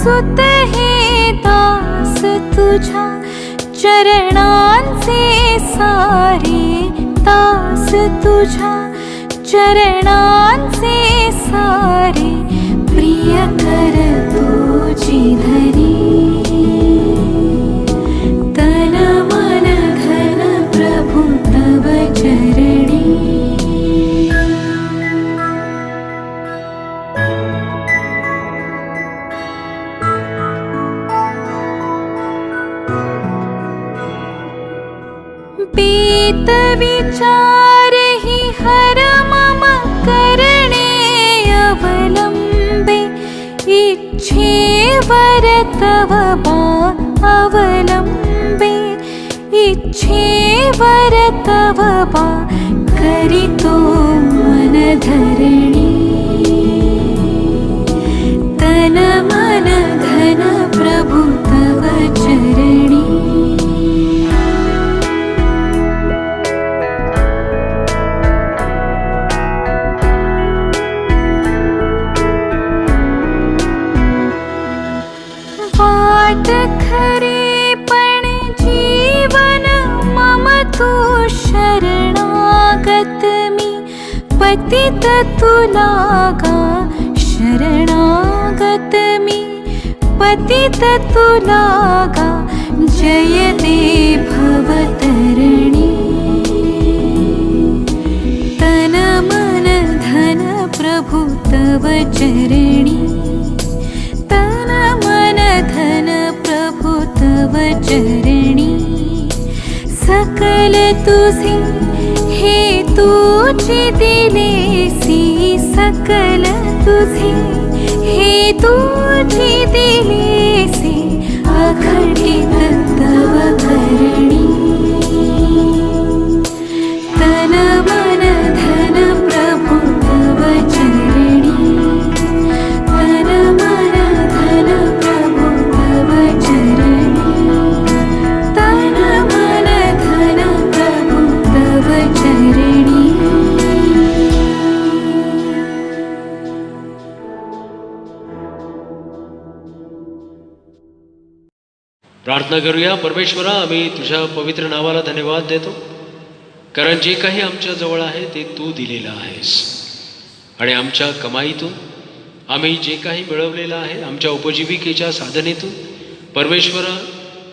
Speaker 2: सुत हे दास तुझ्या चरणांचे सारे दास तुझ्या चरणांचे सारे प्रिय कर तुझी धनी तन मन धन प्रभु तव चरणी. बीत विचार ही हर मम करणे अवलंबे इच्छेवर तव अवलंबे इच्छेवर तव करितो मन धरणी तन मन धन प्रभु तव चरणी. वाट खरे पण जीवन मम तू शरणागत मी पतित तुलागा शरणागत मी पतित तुलागा जय दे भवतरणी तन मन धन प्रभु तव चरणी तन मन धन प्रभु तव चरणी. सकल तुझे हे तुझे दिलेसी सकल तुझे हे तुझे दिलेसी अघटित तव करणी तन मन धन प्रभु तव चरणी तन मन
Speaker 1: प्रार्थना करूया. परमेश्वरा, आम्ही तुझ्या पवित्र नावाला धन्यवाद देतो, कारण जे काही आमच्या जवळ आहे ते तू दिलेलं आहेस. आणि आमच्या कमाईतून आम्ही जे काही मिळवलेलं आहे, आमच्या उपजीविकेच्या साधनेतून परमेश्वरा,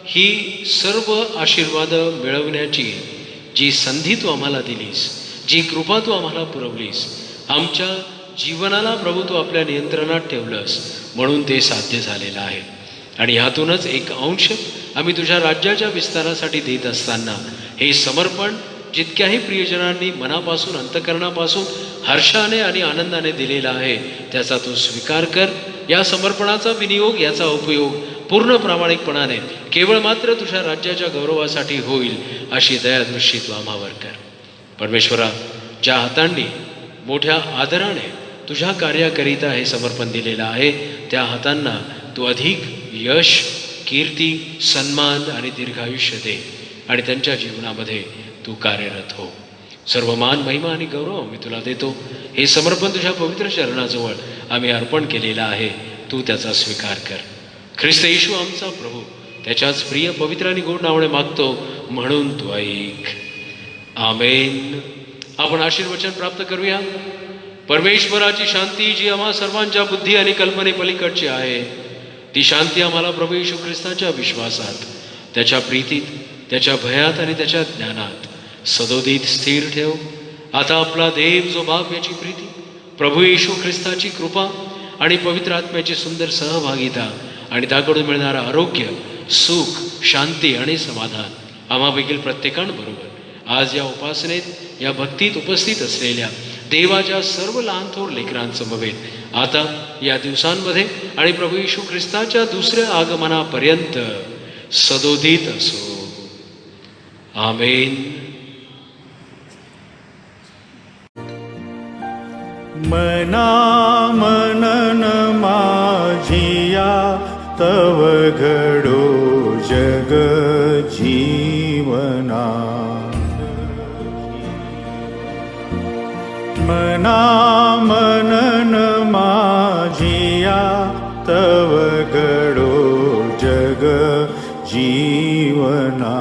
Speaker 1: ही सर्व आशीर्वाद मिळवण्याची जी संधी तू आम्हाला दिलीस, जी कृपा तू आम्हाला पुरवलीस, आमच्या जीवनाला प्रभू तू आपल्या नियंत्रणात ठेवलंस, म्हणून ते साध्य झालेलं आहे. आणि ह्यातूनच एक अंश आम्ही तुझ्या राज्याच्या विस्तारासाठी देत असताना हे समर्पण जितक्याही प्रियजनांनी मनापासून, अंतकरणापासून हर्षाने आणि आनंदाने दिलेला आहे, त्याचा तू स्वीकार कर. या समर्पणाचा विनियोग, याचा उपयोग पूर्ण प्रामाणिकपणाने केवळ मात्र तुझ्या राज्याच्या गौरवासाठी होईल, अशी दयादृष्टी तू आम्हावर कर. परमेश्वरा, ज्या हातांनी मोठ्या आदराने तुझ्या कार्याकरिता हे समर्पण दिलेलं आहे, त्या हातांना तू अधिक यश, कीर्ती, सन्मान आणि दीर्घायुष्य दे आणि त्यांच्या जीवनामध्ये तू कार्यरत हो. सर्व मान, महिमा आणि गौरव मी तुला देतो. हे समर्पण तुझ्या पवित्र चरणाजवळ आम्ही अर्पण केलेलं आहे, तू त्याचा स्वीकार कर. ख्रिस्त येशू आमचा प्रभू, त्याच्याच प्रिय, पवित्र आणि गोड नावाने मागतो, म्हणून तू ऐक. आमेन. आपण आशीर्वचन प्राप्त करूया. परमेश्वराची शांती, जी आम्हा सर्वांच्या बुद्धी आणि कल्पने पलीकडची आहे, ती शांती आम्हाला प्रभू येशू ख्रिस्ताच्या विश्वासात, त्याच्या प्रीतीत, त्याच्या भयात आणि त्याच्या ज्ञानात सदोदित स्थिर ठेव. आता आपला देव जो बाप याची प्रीती, प्रभू येशू ख्रिस्ताची कृपा आणि पवित्र आत्म्याची सुंदर सहभागिता आणि त्याकडून मिळणारं आरोग्य, सुख, शांती आणि समाधान आम्हापैकी प्रत्येकांबरोबर आज या उपासनेत, या भक्तीत उपस्थित असलेल्या देवाच्या सर्व लहान थोर लेकरांसमवेत आता या दिवसांमध्ये आणि प्रभू येशू ख्रिस्ताच्या दुसऱ्या आगमनापर्यंत सदोदित असो. आमेन.
Speaker 3: मना मनन माझिया तव घडो जग जीवना. मना मनन माझिया तव घडो जग जीवना.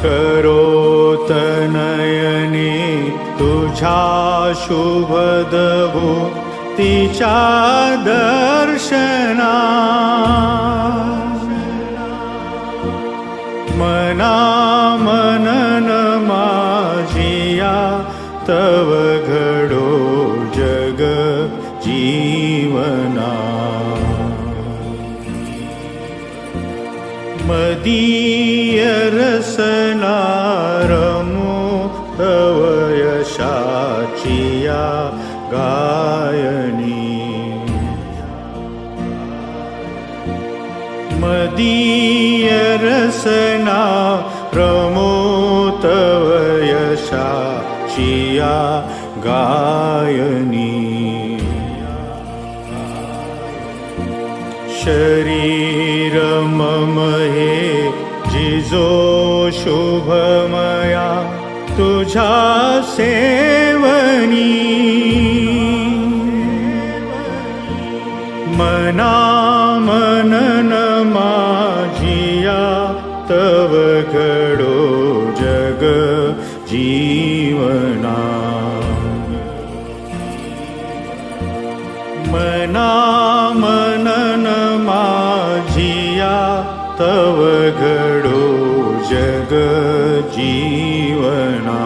Speaker 3: करो तनयने तुझा शुभदभो तिच्या दर्शना. मना मनन माझिया तव घडो जग जीवना. मदीय रसना रमो तव यशाचिया गायनी. मदीय रसना रमो तव यशाचिया गायनी. शरीर मम हे जिजो शुभमया तुझा सेवनी. मना मनन माझिया तव घडो जग जीवना. मना मनन माझिया तव घडो जग जीवना.